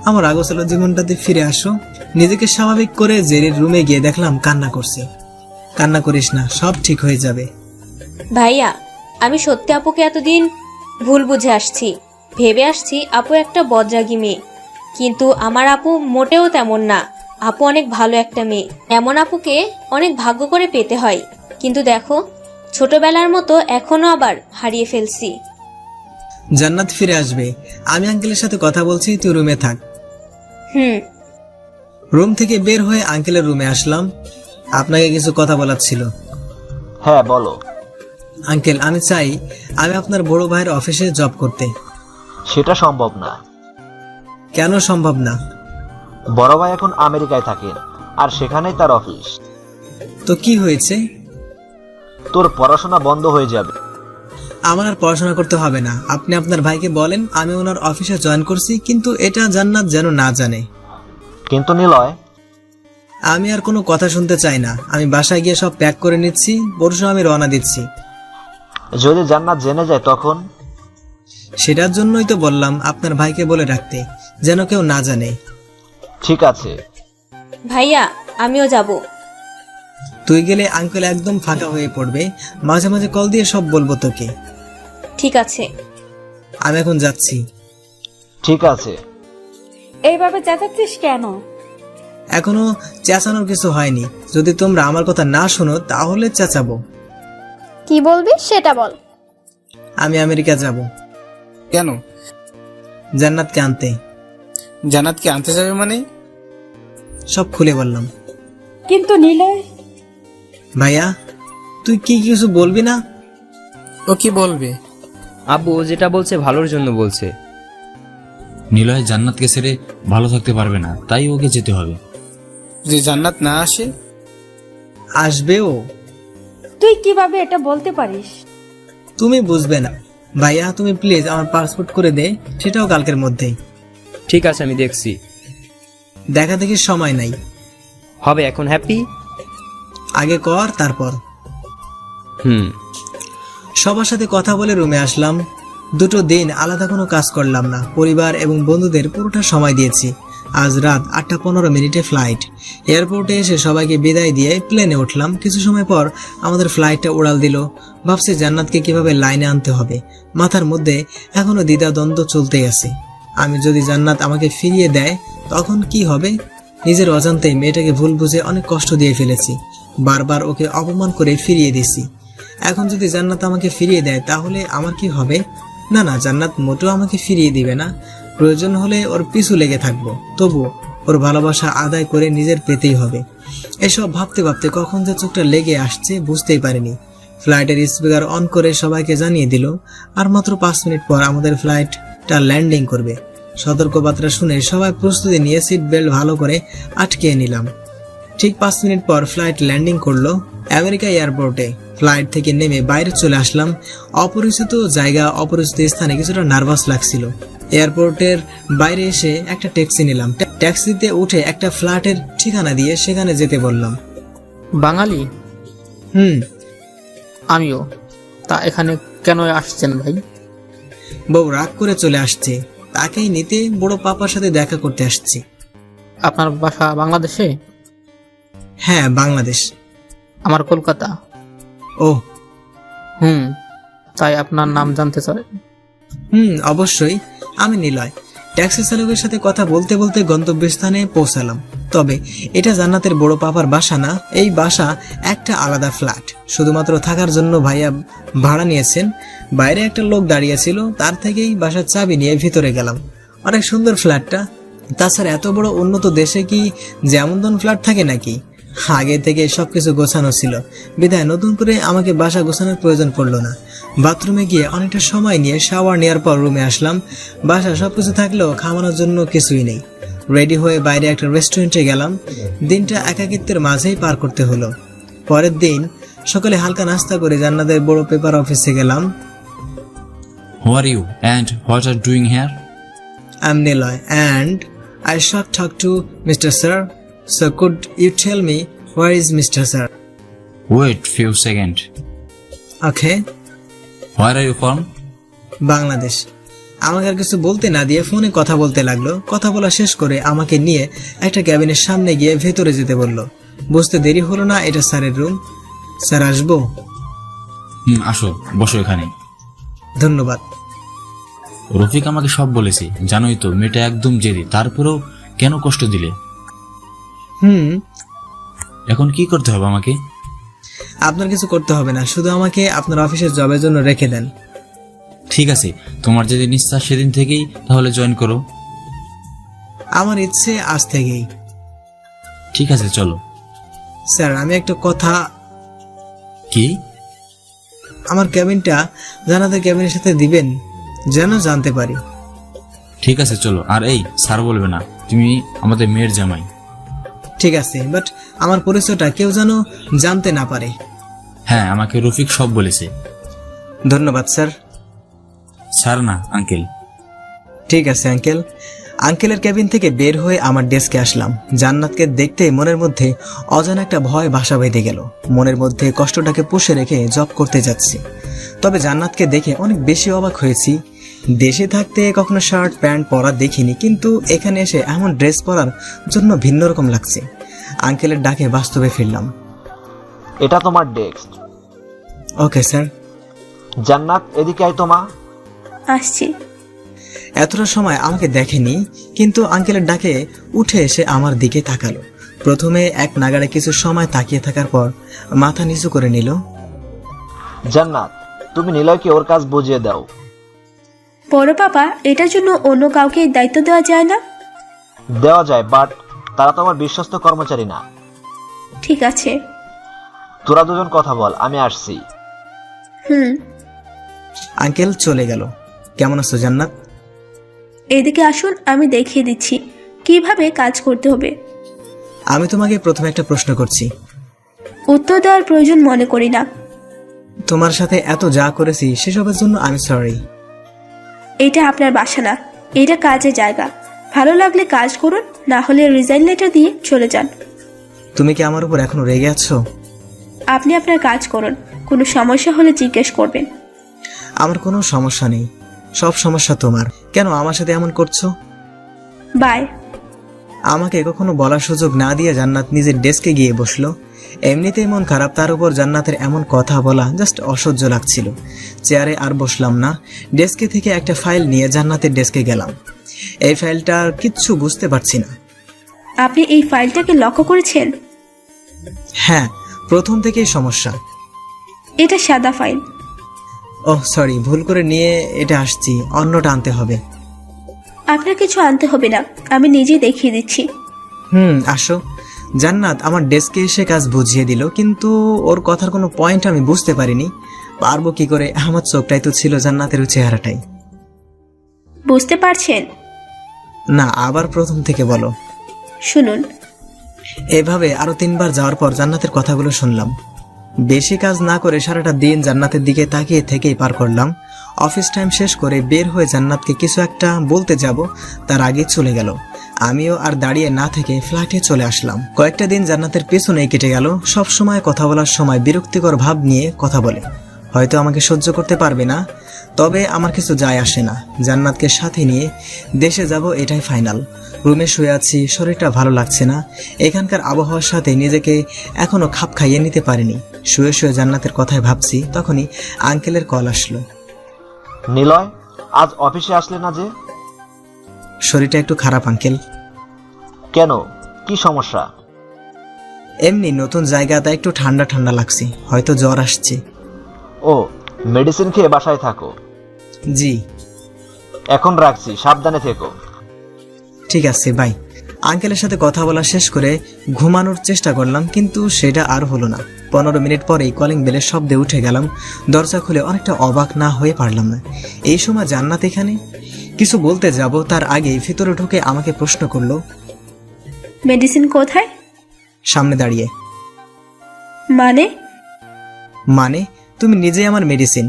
আমার আগোছালো জীবনটাতে ফিরে আসো। নিজেকে স্বাভাবিক করে জেরির রুমে গিয়ে দেখলাম কান্না করছে। কান্না করিস না, সব ঠিক হয়ে যাবে। ভাইয়া, আমি সত্যি আপুকে এতদিন ভুল বুঝে আসছি, ভেবে আসছি আপু একটা বদরাগী মেয়ে, কিন্তু আমার আপু মোটেও তেমন না। আপু অনেক ভালো একটা মেয়ে। এমন আপুকে অনেক ভাগ্য করে পেতে হয়। কিন্তু দেখো, ছোটবেলার মতো এখনো আবার হারিয়ে ফেলছি। জান্নাত ফিরে আসবে। আমি আঙ্কেলের সাথে কথা বলছি, তুই রুমে থাক। রুম থেকে বের হয়ে আঙ্কেলের রুমে আসলাম। আপনাকে কিছু কথা বলার ছিল। হ্যাঁ বলো। আঙ্কেল, আমি চাই আমি আপনার বড় ভাইয়ের অফিসে জব করতে। সেটা সম্ভব না। কেন সম্ভব না? বড় ভাই এখন আমেরিকায় থাকে, আর সেখানেই তার অফিস। তো কি হয়েছে? তোর পড়াশোনা বন্ধ হয়ে যাবে। আমার আর পড়াশোনা করতে হবে না। আপনি আপনার ভাইকে বলেন আমি ওনার অফিসে জয়েন করছি, কিন্তু এটা জান্নাত যেন না জানে। কিন্তু নিলয়, আমি আর কোনো কথা শুনতে চাই না। আমি বাসায় গিয়ে সব প্যাক করে নিচ্ছি, পরশু আমি রওনা দিচ্ছি। যদি জান্নাত জেনে যায় তখন? সেটার জন্যই তো বললাম আপনার ভাইকে বলে রাখতে, যেন কেউ না জানে। ঠিক আছে ভাইয়া, আমিও যাব। তুই গেলে আঙ্কেল একদম ফাঁকা হয়ে পড়বে। মাঝে মাঝে কল দিয়ে সব বলবো তোকে। ঠিক আছে, আমি এখন যাচ্ছি। ঠিক আছে। এইভাবে চেঁচাচ্ছিস কেন? এখনো চেঁচানোর কিছু হয়নি। যদি তোমরা আমার কথা না শোনো তাহলে চেঁচাবো। কি বলবি সেটা বল। আমি আমেরিকা যাব। কেন? জান্নাতকে আনতে। জান্নাতকে আনতে যাবে মানে? সব খুলে বললাম। কিন্তু নিলয়। ভাইয়া, তুই কি কিছু বলবি না? ও কি বলবে? আব্বু ও যেটা বলছে ভালোর জন্য বলছে। নিলয় জান্নাতকে ছেড়ে ভালো থাকতে পারবে না, তাই ওকে যেতে হবে। যদি জান্নাত না আসে? আসবে ও। তুই কিভাবে এটা বলতে পারিস? তুমি বুঝবে না ভাইয়া। তুমি প্লিজ আমার পাসপোর্ট করে দে, সেটাও কালকের মধ্যেই। ঠিক আছে, আমি দেখছি। দেখা দেখি সময় নাই। হবে এখন হ্যাপি? আগে কর তারপর। সবার সাথে কথা বলে রুমে আসলাম। 2 দিন আলাদা কোনো কাজ করলাম না। পরিবার এবং বন্ধুদের পুরোটা সময় দিয়েছি। আজ রাত 8:15 ফ্লাইট। এয়ারপোর্টে এসে সবাইকে বিদায় দিয়ে প্লেনে উঠলাম। কিছু সময় পর আমাদের ফ্লাইটটা উড়াল দিল। ভাবছি জান্নাতকে কিভাবে লাইনে আনতে হবে। মাথার মধ্যে এখনো দ্বিধাদ্বন্দ্ব চলতেই আছে। আমি যদি জান্নাত আমাকে ফিরিয়ে দেয় তখন কি হবে? নিজের অজান্তেই মেয়েটাকে ভুল বুঝে অনেক কষ্ট দিয়ে ফেলেছি। বারবার ওকে অপমান করে ফিরিয়ে দিছি। এখন যদি জান্নাত আমাকে ফিরিয়ে দেয় তাহলে আমার কি হবে? না না, জান্নাত মোটেও আমাকে ফিরিয়ে দিবে না। প্রয়োজন হলে ওর পিছু লেগে থাকবো, তবু ওর ভালোবাসা আদায় করে নিজের পেতেই হবে। এসব ভাবতে ভাবতে কখন যে চোখটা লেগে আসছে বুঝতেই পারিনি। ফ্লাইটের স্পিকার অন করে সবাইকে জানিয়ে দিল আর মাত্র 5 মিনিট পর আমাদের ফ্লাইটটা ল্যান্ডিং করবে। সতর্কবার্তা শুনে সবাই প্রস্তুতি নিয়ে সিট বেল্ট ভালো করে আটকে নিলাম। ঠিক 5 মিনিট পর ফ্লাইট ল্যান্ডিং করলো আমেরিকা এয়ারপোর্টে। ফ্লাইট থেকে নেমে বাইরে চলে আসলাম। অপরিচিত জায়গা, অপরিচিত স্থানে কিছুটা নার্ভাস লাগছিল। এয়ারপোর্টের বাইরে এসে একটা ট্যাক্সি নিলাম। ট্যাক্সিতে উঠে একটা ফ্ল্যাটের ঠিকানা দিয়ে সেখানে যেতে বললাম। বাঙালি? আমিও। তা এখানে কেন আসছেন ভাই? বউ রাগ করে চলে আসছে, তাকেই নিতে বড় পাপার সাথে দেখা করতে আসছি। আপনার বাসা বাংলাদেশে? হ্যাঁ, বাংলাদেশ। আমার কলকাতা। ও তাই আপনার নাম জানতে চাই। অবশ্যই। আমি নিলয়। ট্যাক্সি চালকের সাথে কথা বলতে বলতে গন্তব্যস্থানে পৌঁছালাম। তবে এটা জান্নাতের বড় পাপার বাসা না, এই বাসা একটা আলাদা ফ্ল্যাট। শুধুমাত্র থাকার জন্য ভাইয়া ভাড়া নিয়েছেন। বাইরে একটা লোক দাঁড়িয়ে ছিল, তার থেকেই বাসার চাবি নিয়ে ভিতরে গেলাম। অনেক সুন্দর ফ্ল্যাটটা। তাছাড়া এত বড় উন্নত দেশে কি যেমন তেমন ফ্ল্যাট থাকে নাকি? আগে থেকে সবকিছু গোছানো ছিল, বিধায় নতুন করে আমাকে বাসা গোছানোর প্রয়োজন পড়লো না। বাথরুমে গিয়ে অনেকটা সময় নিয়ে শাওয়ার নেওয়ার পর রুমে আসলাম। বাসা সবকিছু থাকলেও খাওয়ানোর জন্য কিছুই নেই। রেডি হয়ে বাইরে একটা রেস্টুরেন্টে গেলাম। দিনটা একাকিত্বের মাঝেই পার করতে হলো। পরের দিন সকালে হালকা নাস্তা করে জান্নাতের বড় পেপার অফিসে গেলাম। Who are you and what are doing here? I'm Niloy and I should talk to Mr. Sir. So could you tell me where is Mr. Sir? Wait few seconds. Okay. Where are you from? Bangladesh. আমাকে আর কিছু বলতে না দিয়ে ফোনে কথা বলতে লাগলো। কথা বলা শেষ করে আমাকে নিয়ে একটা ক্যাবিনের সামনে গিয়ে ভেতরে যেতে বলল। বুঝতে দেরি হলো না, এটা স্যারের রুম। স্যার, আসবো? আসো, বসো এখানে। ধন্যবাদ। রফিক আমাকে সব বলেছে, জানোই তো মেয়েটা একদম জেদি, তারপরেও কেন কষ্ট দিলে? এখন কি করতে হবে আমাকে? আপনার কিছু করতে হবে না, শুধু আমাকে আপনার অফিসের জবের জন্য রেখে দেন। ঠিক আছে, তোমার যেদিন ইচ্ছা সেদিন থেকেই তাহলে জয়েন করো। আমার ইচ্ছে আজ থেকেই। ঠিক আছে, চলো। স্যার, আমি একটা কথা। কি? আমার ক্যাবিনটা জান্নাতের ক্যাবিনের সাথে দিবেন, যেন জানতে পারি। ঠিক আছে, চলো। আর এই স্যার বলবে না, তুমি আমাদের মেয়ের জামাই। ঠিক আছে, বাট আমার পরিচয়টা কেউ যেন জানতে না পারে। হ্যাঁ, আমাকে রফিক সব বলেছে। ধন্যবাদ স্যার। স্যার না, আঙ্কেল। ঠিক আছে আঙ্কেল। আঙ্কেলের ক্যাবিন থেকে বের হয়ে আমার ডেস্কে আসলাম। জান্নাতকে দেখতে মনের মধ্যে অজানা একটা ভয় বাসা বেঁধে গেল। মনের মধ্যে কষ্টটাকে পুষে রেখে জব করতে যাচ্ছি। তবে জান্নাতকে দেখে অনেক বেশি অবাক হয়েছি। দেশে থাকতে কখনো শার্ট প্যান্ট পরা দেখিনি, কিন্তু এখানে এসে এমন ড্রেস পরার জন্য ভিন্ন রকম লাগছে। আঙ্কেলের ডাকে বাস্তবে ফিরলাম। এটা তোমার ডেস্ক। Okay sir. জান্নাত, এদিকে আয় তো মা। আসছি। এতটা সময় আমাকে দেখেনি, কিন্তু আঙ্কেলের ডাকে উঠে এসে আমার দিকে তাকালো। প্রথমে এক নাগাড়ে কিছু সময় তাকিয়ে থাকার পর মাথা নিচু করে নিল। জান্নাত, তুমি নিলয়কে ওর কাজ বুঝিয়ে দাও। বড় পাপা, এটার জন্য অন্য কাউকে দায়িত্ব দেওয়া যায় না? দেওয়া যায়, বাট তারা তো আমার বিশ্বস্ত কর্মচারী না। ঠিক আছে। তোরা দুজন কথা বল, আমি আসছি। আঙ্কেল চলে গেল। কেমন আছো জান্নাত? এদিকে আসুন, আমি দেখিয়ে দিচ্ছি কিভাবে কাজ করতে হবে। আমি তোমাকে প্রথমে একটা প্রশ্ন করছি। উত্তর দেওয়ার প্রয়োজন মনে করি না। তোমার সাথে এত যা করেছি সেসবের জন্য আমি সরি। এটা আপনার বাসা না, এটা কাজের জায়গা। ভালো লাগলে কাজ করুন, না হলে রিজাইন লেটার দিয়ে চলে যান। তুমি কি আমার উপর এখনো রেগে আছো? আপনি আপনার কাজ করুন, কোনো সমস্যা হলে জিজ্ঞেস করবেন। আমার কোনো সমস্যা নেই, সব সমস্যা তোমার। কেন আমার সাথে এমন করছো? বাই। আমাকে কখনো বলার সুযোগ না দিয়ে জান্নাত নিজের ডেস্কে গিয়ে বসলো। এমনিতেই মন খারাপ, তার উপর জান্নাতের এমন কথা বলা জাস্ট অসহ্য লাগছিল। চেয়ারে আর বসলাম না। ডেস্কে থেকে একটা ফাইল নিয়ে জান্নাতের ডেস্কে গেলাম। এই ফাইলটার কিচ্ছু বুঝতে পারছি না। আপনি এই ফাইলটাকে লক্ষ্য করেছেন? হ্যাঁ, প্রথম থেকেই সমস্যা। এটা সাদা ফাইল। ওহ সরি, ভুল করে নিয়ে এটা আসছি, অন্যটা আনতে হবে। আপনার কিছু আনতে হবে না, আমি নিজেই দেখিয়ে দিচ্ছি। আসো। জান্নাত আমার ডেস্কে এসে কাজ বুঝিয়ে দিল, কিন্তু ওর কথার কোনো পয়েন্ট আমি বুঝতে পারিনি। পারবো কি করে? আমার চোখটাই তো ছিল জান্নাতের চেহারাটাই। বুঝতে পারছেন না, আবার প্রথম থেকে বলো। শুনুন, এভাবে আরো 3বার যাওয়ার পর জান্নাতের কথাগুলো শুনলাম। বেশি কাজ না করে সারাটা দিন জান্নাতের দিকে তাকিয়ে থেকেই পার করলাম। অফিস টাইম শেষ করে বের হয়ে জান্নাতকে কিছু একটা বলতে যাব, তার আগে চলে গেল। আমিও আর দাঁড়িয়ে না থেকে ফ্ল্যাটে চলে আসলাম। কয়েকটা দিন জান্নাতের পেছনেই কেটে গেল। সব সময় কথা বলার সময় বিরক্তিকর ভাব নিয়ে কথা বলে। হয়তো আমাকে সহ্য করতে পারবে না, তবে আমার কিছু যায় আসে না। জান্নাতকে সাথে নিয়ে দেশে যাব, এটাই ফাইনাল। রুমে শুয়ে আছি, শরীরটা ভালো লাগছে না। এখানকার আবহাওয়ার সাথে নিজেকে এখনো খাপ খাইয়ে নিতে পারিনি। শুয়ে শুয়ে জান্নাতের কথাই ভাবছি, তখনই আঙ্কেলের কল আসলো। নিলয়, আজ অফিসে আসলে না যে? শরীরটা একটু খারাপ আঙ্কেল। কেন, কি সমস্যা? এমনি নতুন জায়গা, তাই একটু ঠান্ডা ঠান্ডা লাগছে, হয়তো জ্বর আসছে। ও, মেডিসিন খেয়ে বাসায় থাকো। জি। এখন রাখছি, সাবধানে থেকো। ঠিক আছে, বাই। আঙ্কেলের সাথে কথা বলা শেষ করে ঘুমানোর চেষ্টা করলাম, কিন্তু সেটা আর হলো না। 15 মিনিট পরেই কলিং বেলের শব্দে উঠে গেলাম। দরজা খুলে অনেকটা অবাক না হয়ে পারলাম না। এই সময় জান্নাত এখানে? কিছু বলতে যাব, তার আগেই ভিতরে ঢুকে আমাকে প্রশ্ন করলো, মেডিসিন কোথায়? সামনে দাঁড়িয়ে। মানে তুমি নিজেই আমার মেডিসিন।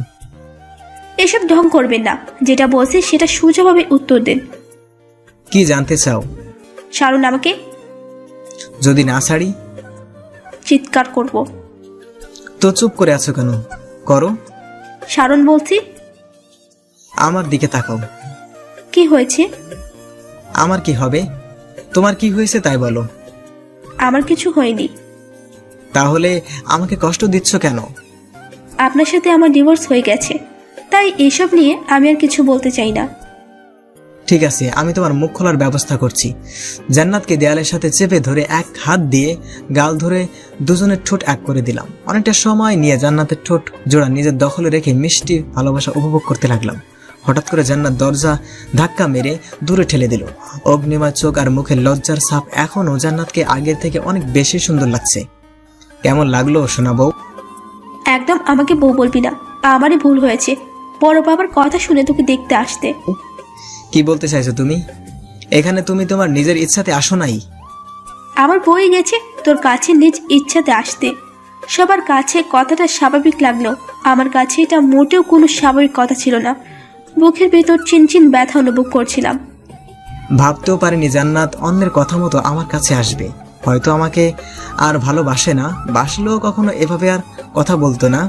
এসব ঢং করবেন না, যেটা বলছি সেটা সোজাভাবে উত্তর দেন। কি জানতে চাও? ছাড়ুন আমাকে। যদি না ছাড়ি? চিৎকার করব। তো চুপ করে আছো কেন? করো। ছাড়ুন বলছি। আমার দিকে তাকাও। কি হয়েছে? আমার কি হবে? তোমার কি হয়েছে তাই বলো। আমার কিছু হয়নি। তাহলে আমাকে কষ্ট দিচ্ছ কেন? আপনার সাথে আমার ডিভোর্স হয়ে গেছে, তাই এসব নিয়ে আমি আর কিছু বলতে চাই না। ঠিক আছে, আমি তোমার মুখ খোলার ব্যবস্থা করছি। জান্নাতকে দেয়ালের সাথে চেপে ধরে এক হাত দিয়ে গাল ধরে দুজনের ঠোঁট এক করে দিলাম। অনেকটা সময় নিয়ে জান্নাতের ঠোঁট জোড়া নিজের দখলে রেখে মিষ্টি ভালোবাসা উপভোগ করতে লাগলাম। হঠাৎ করে জান্নাত দরজা ধাক্কা মেরে দূরে ঠেলে দিল। অগ্নিময় চোখ আর মুখের লজ্জার ছাপ এখনও জান্নাতকে আগের থেকে অনেক বেশি সুন্দর লাগছে। কেমন লাগলো সোনা বউ? একদম আমাকে বউ বলবি না, আমারই ভুল হয়েছে। বড় বাবার কথা শুনে তোকে দেখতে আসতে। কি বলতে চাইছো তুমি? এখানে তুমি তোমার নিজের ইচ্ছাতে আসো নাই। আমার বই গেছে তোর কাছে নিজ ইচ্ছাতে আসতে। সবার কাছে কথাটা স্বাভাবিক লাগলো, আমার কাছে এটা মোটেও কোনো স্বাভাবিক কথা ছিল না। বুকের ভেতর চিনচিন ব্যথা অনুভব করছিলাম। ভাবতেও পারিনি জান্নাত অন্যের কথা মতো আমার কাছে আসবে। হয়তো আমাকে আর ভালোবাসে না, বাসলেও কখনো এভাবে আর কথা বলতো না।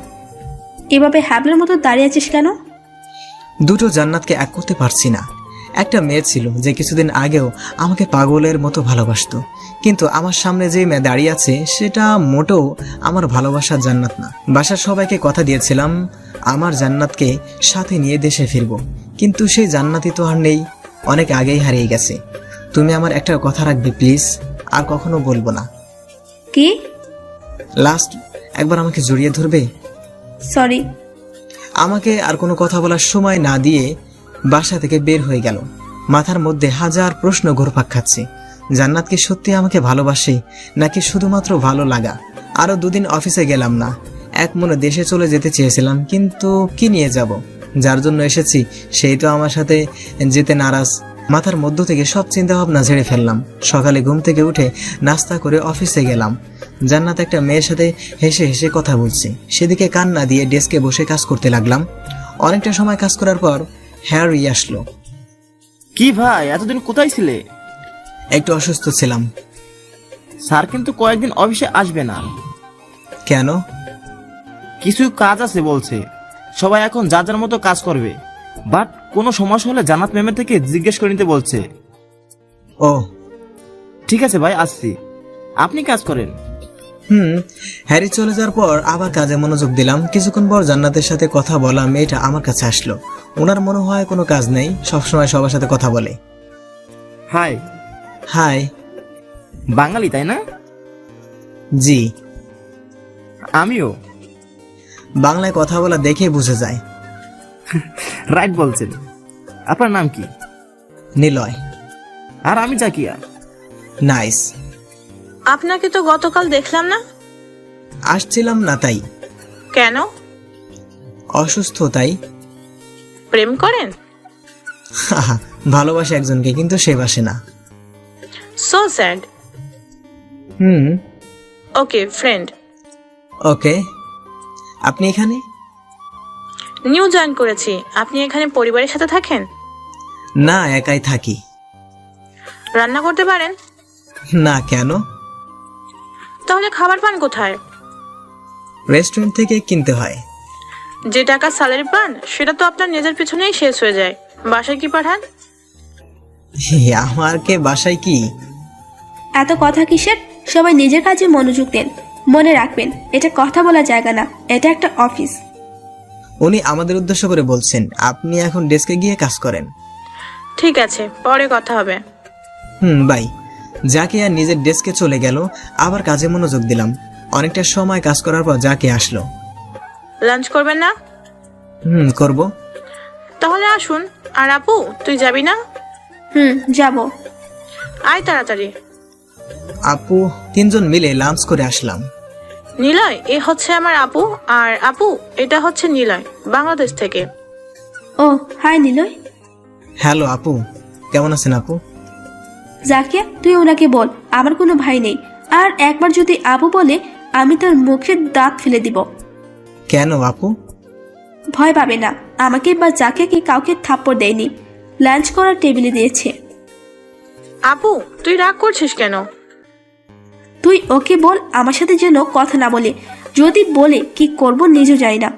এভাবে হ্যাবলের মতো দাঁড়িয়ে আছিস কেন? দুটো জান্নাতকে এক করতে পারছি না। একটা মেয়ে ছিল যে কিছুদিন আগেও আমাকে পাগলের মতো ভালোবাসতো, কিন্তু আমার সামনে যে মেয়ে দাঁড়িয়ে আছে সেটা মোটেও আমার ভালোবাসার জান্নাত না। বাসার সবাইকে কথা দিয়েছিলাম আমার জান্নাতকে সাথে নিয়ে দেশে ফিরবো, কিন্তু সেই জান্নাতই তো আর নেই, অনেক আগেই হারিয়ে গেছে। তুমি আমার একটা কথা রাখবে প্লিজ, আর কখনো বলবো না। কি? লাস্ট একবার আমাকে জড়িয়ে ধরবে? সরি। আমাকে আর কোনো কথা বলার সময় না দিয়ে বাসা থেকে বের হয়ে গেল। মাথার মধ্যে হাজার প্রশ্ন ঘুরপাক খাচ্ছে। জান্নাত কি সত্যি আমাকে ভালোবাসে, নাকি শুধুমাত্র ভালো লাগা? আরো 2 দিন অফিসে গেলাম না। এক মনে দেশে চলে যেতে চেয়েছিলাম, কিন্তু কি নিয়ে যাব? যার জন্য এসেছি সেই তো আমার সাথে যেতে নারাজ। মাথার মধ্য থেকে সব চিন্তা ভাবনা ঝেড়ে ফেললাম। সকালে ঘুম থেকে উঠে নাস্তা করে অফিসে গেলাম। জান্নাত একটা মেয়ের সাথে হেসে হেসে কথা বলছে, সেদিকে কান না দিয়ে ডেস্কে বসে কাজ করতে লাগলাম। অনেকটা সময় কাজ করার পর হ্যারি আসলো। কি ভাই, এতদিন কোথায় ছিলে? একটু অসুস্থ ছিলাম। স্যার কিন্তু কয়েকদিন অফিসে আসবে না। কেন? কিছু কাজ আছে বলছে। সবাই এখন যার যার মতো কাজ করবে, বাট কোনো সমস্যা হলে জান্নাত ম্যামের থেকে জিজ্ঞেস করে নিতে বলছে। ও ঠিক আছে ভাই, আসছি, আপনি কাজ করেন। হ্যারি চলে যাওয়ার পর আবার কাজে মনোযোগ দিলাম। কিছুক্ষণ পর জান্নাতের সাথে কথা বলা মেয়েটা আমার কাছে আসলো। ওনার মনে হয় কোনো কাজ নেই, সবসময় সবার সাথে কথা বলে। হাই। হাই। বাঙালি তাই না? জি। আমিও। বাংলায় কথা বলা দেখে বুঝে যায়। রাইট বলছেন। আপনার নাম কি? নিলয়। আর আমি জাকিয়া। নাইস। আপনাকে তো গতকাল দেখলাম না। আসছিলাম না তাই। কেন? অসুস্থ তাই। প্রেম করেন? ভালোবাসে একজনকে, কিন্তু সে বাসে না। So sad. Hmm. Okay friend. Okay, আপনি এখানে? নিউ জয়েন করেছি। আপনি এখানে পরিবারের সাথে থাকেন? না, একাই থাকি। রান্না করতে পারেন? না, কেন? তাহলে খাবার পান কোথায়? রেস্টুরেন্ট থেকে কিনতে হয়। যে টাকা স্যালারি পান সেটা তো আপনার নিজের পিছনেই শেষ হয়ে যায়। বাসায় কি পাঠান? আমার কে বাসায় কি? এত কথা কিসের? সবাই নিজের কাজে মনোযোগ দেন। মনে রাখবেন, এটা কথা বলার জায়গা না, এটা একটা অফিস। উনি আমাদের উদ্দেশ্য করে বলছেন। আপনি এখন ডেস্কে গিয়ে কাজ করেন। ঠিক আছে, পরে কথা হবে। বাই। জাকিয়া নিজের ডেস্কে চলে গেল। আবার কাজে মনোযোগ দিলাম। অনেকটা সময় কাজ করার পর জাকিয়া আসলো। লাঞ্চ করবেন না? করব। তাহলে আসুন। আর আপু, তুই যাবি না? যাব। আয় তাড়াতাড়ি। আপু তিনজন মিলে লাঞ্চ করে আসলাম। নিলয়, এ হচ্ছে আমার আপু। আর আপু, এটা হচ্ছে নিলয়, বাংলাদেশ থেকে। ও হাই নিলয়। হ্যালো আপু, কেমন আছেন আপু? জাকিয়া, তুই ওনাকে বল আমার কোনো ভাই নেই। আর একবার যদি আপু বলে, আমি তার মুখে দাঁত ফেলে দিব। কেন আপু? ভয় পাবে না। আমাকে বা জাকিয়াকে কাউকে থাপ্পড় দেয়নি, লাঞ্চ করার টেবিলে দিয়েছে। আপু, তুই রাগ করছিস কেন? তুই ওকে বল আমার সাথে যেন কথা না বলে। যদি বলে কি করব নিজেও জানি না।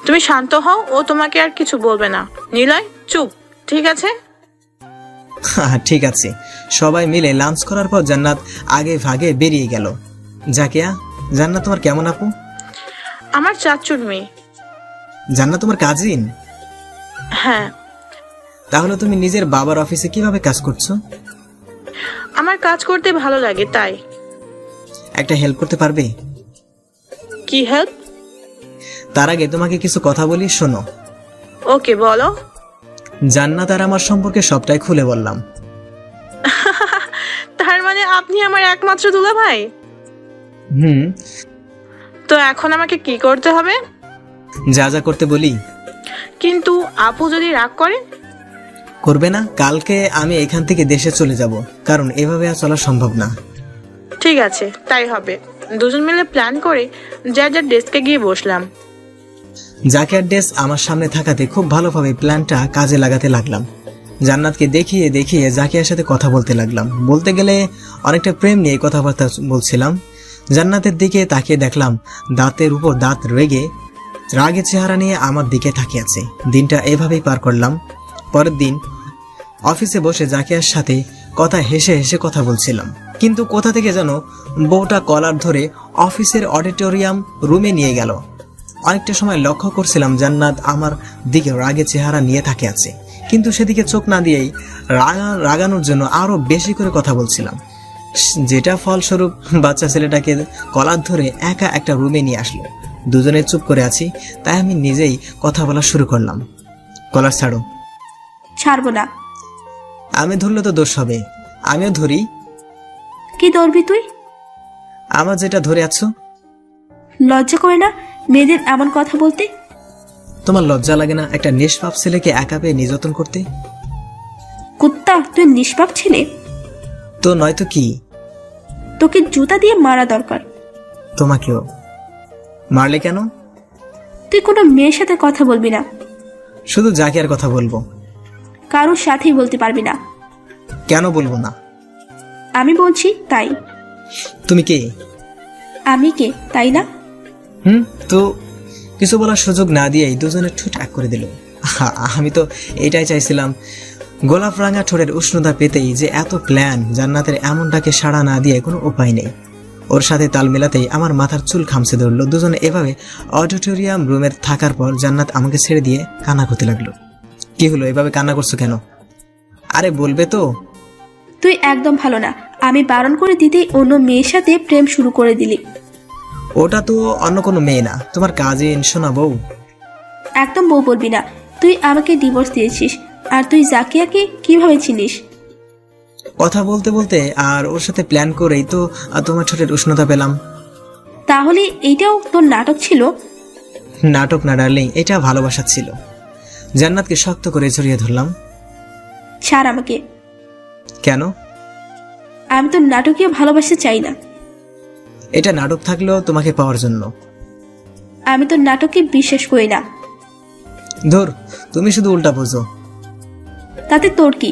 তুমি শান্ত হও, ও তোমাকে আর কিছু বলবে না। নিলয় চুপ, ঠিক আছে? ঠিক আছে। সবাই মিলে লাঞ্চ করার পর জান্নাত আগে ভাগে বেরিয়ে গেল। জাকিয়া, জান্নাত তোমার কেমন আপু? আমার চাচুর মেয়ে। জান্নাত তোমার কাজিন? হ্যাঁ। তাহলে তুমি নিজের বাবার অফিসে কিভাবে কাজ করছো? আমার কাজ করতে ভালো লাগে তাই। একটা হেল্প করতে পারবে? কি হেল্প? তার আগে তোমাকে কিছু কথা বলি, শোনো। ওকে, বলো। জান্নাত আর আমার সম্পর্কে সবটাই খুলে বললাম। তার মানে আপনি আমার একমাত্র দুলা ভাই? তো এখন আমাকে কি করতে হবে? যা যা করতে বলি। কিন্তু আপু যদি রাগ করে? করবে না। কালকে আমি এখান থেকে দেশে চলে যাব, কারণ এভাবে আর চলা সম্ভব না। ঠিক আছে, তাই হবে। দুজন মিলে প্ল্যান করে যার যার ডেস্কে গিয়ে বসলাম। জাকিয়ার ডেস্ক আমার সামনে থাকাতে খুব ভালোভাবে প্ল্যানটা কাজে লাগাতে লাগলাম। জান্নাতকে দেখিয়ে দেখিয়ে জাকিয়ার সাথে কথা বলতে লাগলাম। বলতে গেলে অনেকটা প্রেম নিয়ে কথাবার্তা বলছিলাম। জান্নাতের দিকে তাকিয়ে দেখলাম দাঁতের উপর দাঁত রেগে রাগে চেহারা নিয়ে আমার দিকে তাকিয়ে আছে। দিনটা এভাবেই পার করলাম। পরের দিন অফিসে বসে জাকিয়ার সাথে কথা হেসে হেসে কথা বলছিলাম, কিন্তু কোথা থেকে যেন বউটা কলার ধরে অফিসের অডিটোরিয়াম রুমে নিয়ে গেল। অনেকটা সময় লক্ষ্য করছিলাম জান্নাত আমার দিকে রাগে চেহারা নিয়ে তাকিয়ে আছে, কিন্তু সেদিকে চোখ না দিয়েই রাগানোর জন্য আরো বেশি করে কথা বলছিলাম, যেটা ফলস্বরূপ বাচ্চা ছেলেটাকে কলার ধরে একা একটা রুমে নিয়ে আসলো। দুজনে চুপ করে আছি, তাই আমি নিজেই কথা বলা শুরু করলাম। কলার ছাড়ো। ছাড়বো না। আমি ধরলে তো দোষ হবে। আমিও ধরি। কি ধরবি তুই? আমার যেটা ধরে আছো। লজ্জা করে না মেয়েদের এমন কথা বলতে? তোমার লজ্জা লাগে না একটা নিষ্পাপ ছেলেকে একা পেয়ে নির্যাতন করতে? কুত্তা, তুই নিষ্পাপ ছেলে? তো নয়তো কি? তোকে জুতা দিয়ে মারা দরকার। তোমাকেও। মারলে কেন? তুই কোনো মেয়ের সাথে কথা বলবি না। শুধু জাকিয়ার কথা বলবো। কারোর সাথেই বলতে পারবি না। কেন বলবো না? আমি বলছি তাই। তুমি কে? আমি কে তাই না? তো কিছু বলার সুযোগ না দিয়েই দুজনের ঠোঁট এক করে দিল। আমি তো এটাই চাইছিলাম। গোলাপ রাঙা ঠোঁটের উষ্ণতা পেতেই যে এত প্ল্যান। জান্নাতের এমনটাকে সাড়া না দিয়ে কোনো উপায় নেই। ওর সাথে তাল মেলাতেই আমার মাথার চুল খামছে ধরলো। দুজনে এভাবে অডিটোরিয়াম রুমের থাকার পর জান্নাত আমাকে ছেড়ে দিয়ে কান্না করতে লাগলো। কি হলো, এভাবে কান্না করছো কেন? আরে বলবে তো। তুই একদম ভালো না। আমি বারণ করে দিতেই অন্য মেয়ের সাথে প্রেম শুরু করে দিলি। ওটা তো অন্য কোনো মেয়ে না, তোমার কাজিন শোনা বউ। একদম বউ বলবি না। তুই আমাকে ডিভোর্স দিয়েছিস, আর তুই জাকিয়াকে কিভাবে চিনিস? কথা বলতে বলতে আর ওর সাথে প্ল্যান করেই তো তোমার ঠোঁটের উষ্ণতা পেলাম। তাহলে এইটাও তোর নাটক ছিল? নাটক না ডার্লিং, এটা ভালোবাসা ছিল। জান্নাতকে শক্ত করে জড়িয়ে ধরলাম। ছাড় আমাকে। কেন? আমি তো নাটকীয় ভালোবাসা চাই না। এটা নাটক থাকলেও তোমাকে পাওয়ার জন্য। আমি তো নাটকে বিশ্বাস করি না। ধর, তুমি শুধু উল্টা বোঝো। তাতে তোর কি?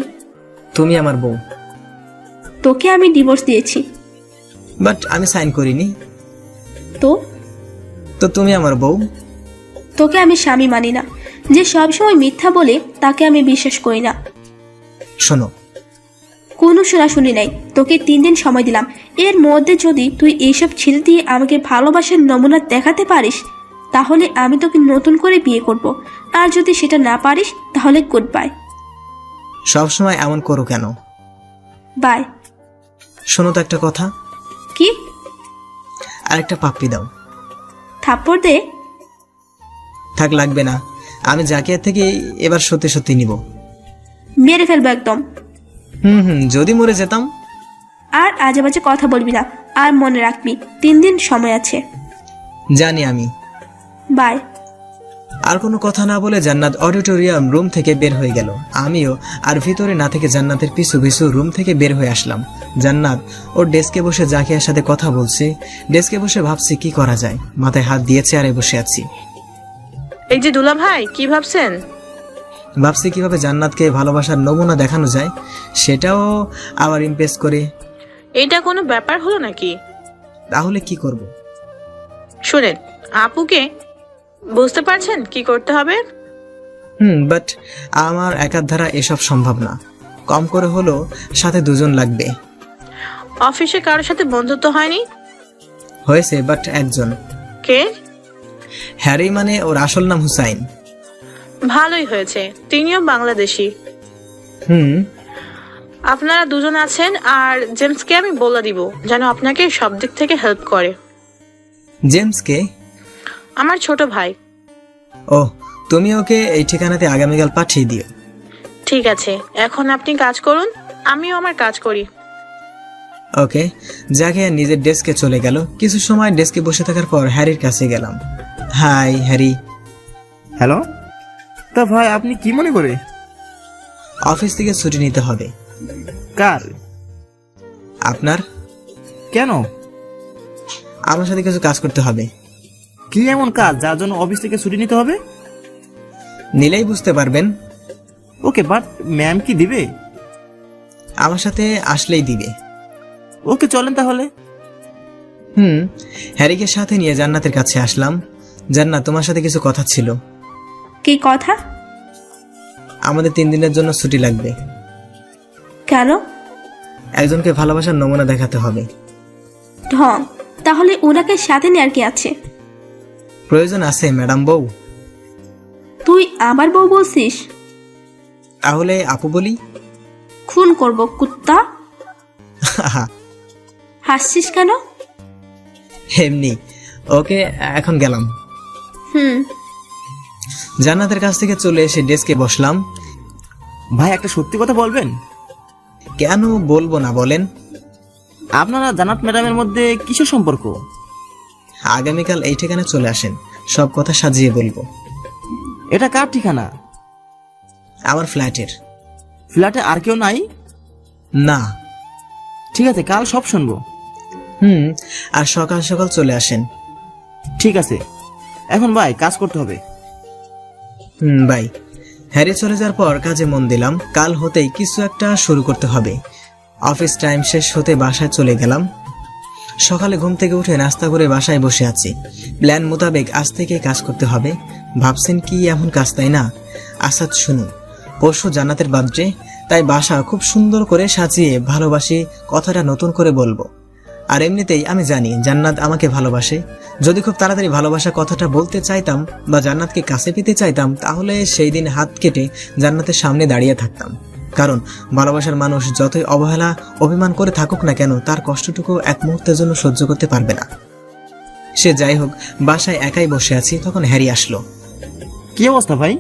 তুমি আমার বউ। তোকে আমি ডিভোর্স দিয়েছি। বাট আমি সাইন করিনি। তো তো তুমি আমার বউ। তোকে আমি স্বামী মানি না। যে সবসময় মিথ্যা বলে তাকে আমি বিশ্বাস করি না। শোনো, কোনো শোনাশুনি নাই। তোকে 3 দিন সময় দিলাম। এর মধ্যে যদি তুই এইসব ছেড়ে দিয়ে আমাকে ভালোবাসার নমুনা দেখাতে পারিস তাহলে আমি তোকে নতুন করে বিয়ে করব। আর যদি সেটা না পারিস তাহলে গুড বাই। সবসময় এমন করো কেন? বাই। শোনো তো একটা কথা। কি? আরেকটা পাপ্পি দাও। থাপ্পড় দে। থাক, লাগবে না। আমি জাকিয়া থেকে এবার সত্যি সত্যি নিব। মেরে ফেলবো একদম। যদি মরে যেতাম। আর আজে বাজে কথা বলবি না। আর মনে রাখবি 3 দিন সময় আছে। জানি আমি। বাই। আর কোনো কথা না বলে জান্নাত অডিটোরিয়াম রুম থেকে বের হয়ে গেল। আমিও আর ভিতরে না থেকে জান্নাতের পিছু পিছু রুম থেকে বের হয়ে আসলাম। জান্নাত ওর ডেস্কে বসে জাকিয়ার সাথে কথা বলছে। ডেস্কে বসে ভাবছি কি করা যায়। মাথায় হাত দিয়ে চেয়ারে বসে আছি। এই যে দুলা ভাই, কি ভাবছেন? ভাবছি কিভাবে জান্নাতকে ভালোবাসার নমুনা দেখানো যায়, সেটাও আবার ইমপ্রেস করে। এটা কোনো ব্যাপার হলো নাকি? তাহলে কি করব? শুনেন, আপুকে বুঝতে পারছেন কি করতে হবে? বাট আমার একার দ্বারা এসব সম্ভব না। কম করে হলো সাথে 2 জন লাগবে। অফিসে কারোর সাথে বন্ধুত্ব হয়নি? হয়েছে, বাট একজন। কে? হ্যারি, মানে ওর আসল নাম হুসাইন। ভালোই হয়েছে, তিনিও বাংলাদেশি। আপনারা 2 জন আছেন। আর জেমসকে আমি বলে দিব যেন আপনাকে সব দিক থেকে হেল্প করে। জেমসকে? আমার ছোট ভাই। ও, তুমি ওকে এই ঠিকানাতে আগামীকাল পাঠিয়ে দিও। ঠিক আছে, এখন আপনি কাজ করুন, আমিও আমার কাজ করি। ওকে। জাকিয়া নিজের ডেস্কে চলে গেল। কিছু সময় ডেস্কে বসে থাকার পর হ্যারির কাছে গেলাম। Hi Harry. হ্যালো। তা ভাই, আপনি কি মনে করে? অফিস থেকে ছুটি নিতে হবে। কার? আপনার। কেন? আমার সাথে কিছু কাজ করতে হবে। কি এমন কাজ যার জন্য অফিস থেকে ছুটি নিতে হবে? নিলেই বুঝতে পারবেন। ওকে, বাট ম্যাম কি দিবে? আমার সাথে আসলেই দিবে। ওকে, চলেন তাহলে। হ্যারিকে সাথে নিয়ে জান্নাতের কাছে আসলাম। জান্নাত, তোমার সাথে কিছু কথা ছিল। কি কথা? আমাদের 3 দিনের জন্য ছুটি লাগবে। কেন? একজনকে ভালোবাসার নমুনা দেখাতে হবে। ঢং। তাহলে ওনাকে সাথে নেয়ার কি আছে? প্রয়োজন আছে ম্যাডাম বউ। তুই আমার বউ বলছিস? তাহলে আপু বলি। খুন করব কুত্তা। হাসছিস কেন? এমনি। ওকে, এখন গেলাম। জান্নাতের কাছ থেকে চলে এসে ডেস্কে বসলাম। ভাই, একটা সত্যি কথা বলবেন? কেন বলবো না, বলেন। আপনারা জান্নাত ম্যাডামের মধ্যে কিসের সম্পর্ক? আগামীকাল এই ঠিকানা চলে আসেন, সব কথা সাজিয়ে বলবো। এটা কার ঠিকানা? আমার ফ্ল্যাটের। ফ্ল্যাটে আর কেউ নাই? না। ঠিক আছে, কাল সব শুনবো। আর সকাল সকাল চলে আসেন। ঠিক আছে। এখন ভাই, কাজ করতে হবে। বাই। হ্যারি চলে যাওয়ার পর কাজে মন দিলাম। কাল হতেই কিছু একটা শুরু করতে হবে। অফিস টাইম শেষ হতে বাসায় চলে গেলাম। সকালে ঘুম থেকে উঠে নাস্তা করে বাসায় বসে আছি। প্ল্যান মোতাবেক আজ থেকে কাজ করতে হবে। ভাবছেন কি এমন কাজ, তাই না? আচ্ছা শুনুন, পরশু জান্নাতের বার্থডে, তাই বাসা খুব সুন্দর করে সাজিয়ে ভালোবাসি কথাটা নতুন করে বলবো। আর এমনিতেই আমি জানি জান্নাত আমাকে ভালোবাসে। যদি খুব তাড়াতাড়ি ভালোবাসা কথাটা বলতে চাইতাম বা জান্নাতকে কাছে পেতে চাইতাম, তাহলে সেই দিন হাত কেটে জান্নাতের সামনে দাঁড়িয়ে থাকতাম। কারণ ভালোবাসার মানুষ যতই অবহেলা অভিমান করে থাকুক না কেন, তার কষ্টটুকু এক মুহূর্তের জন্য সহ্য করতে পারবে না। সে যাই হোক, বাসায় একাই বসে আছি, তখন হ্যারি আসলো। কি অবস্থা ভাই?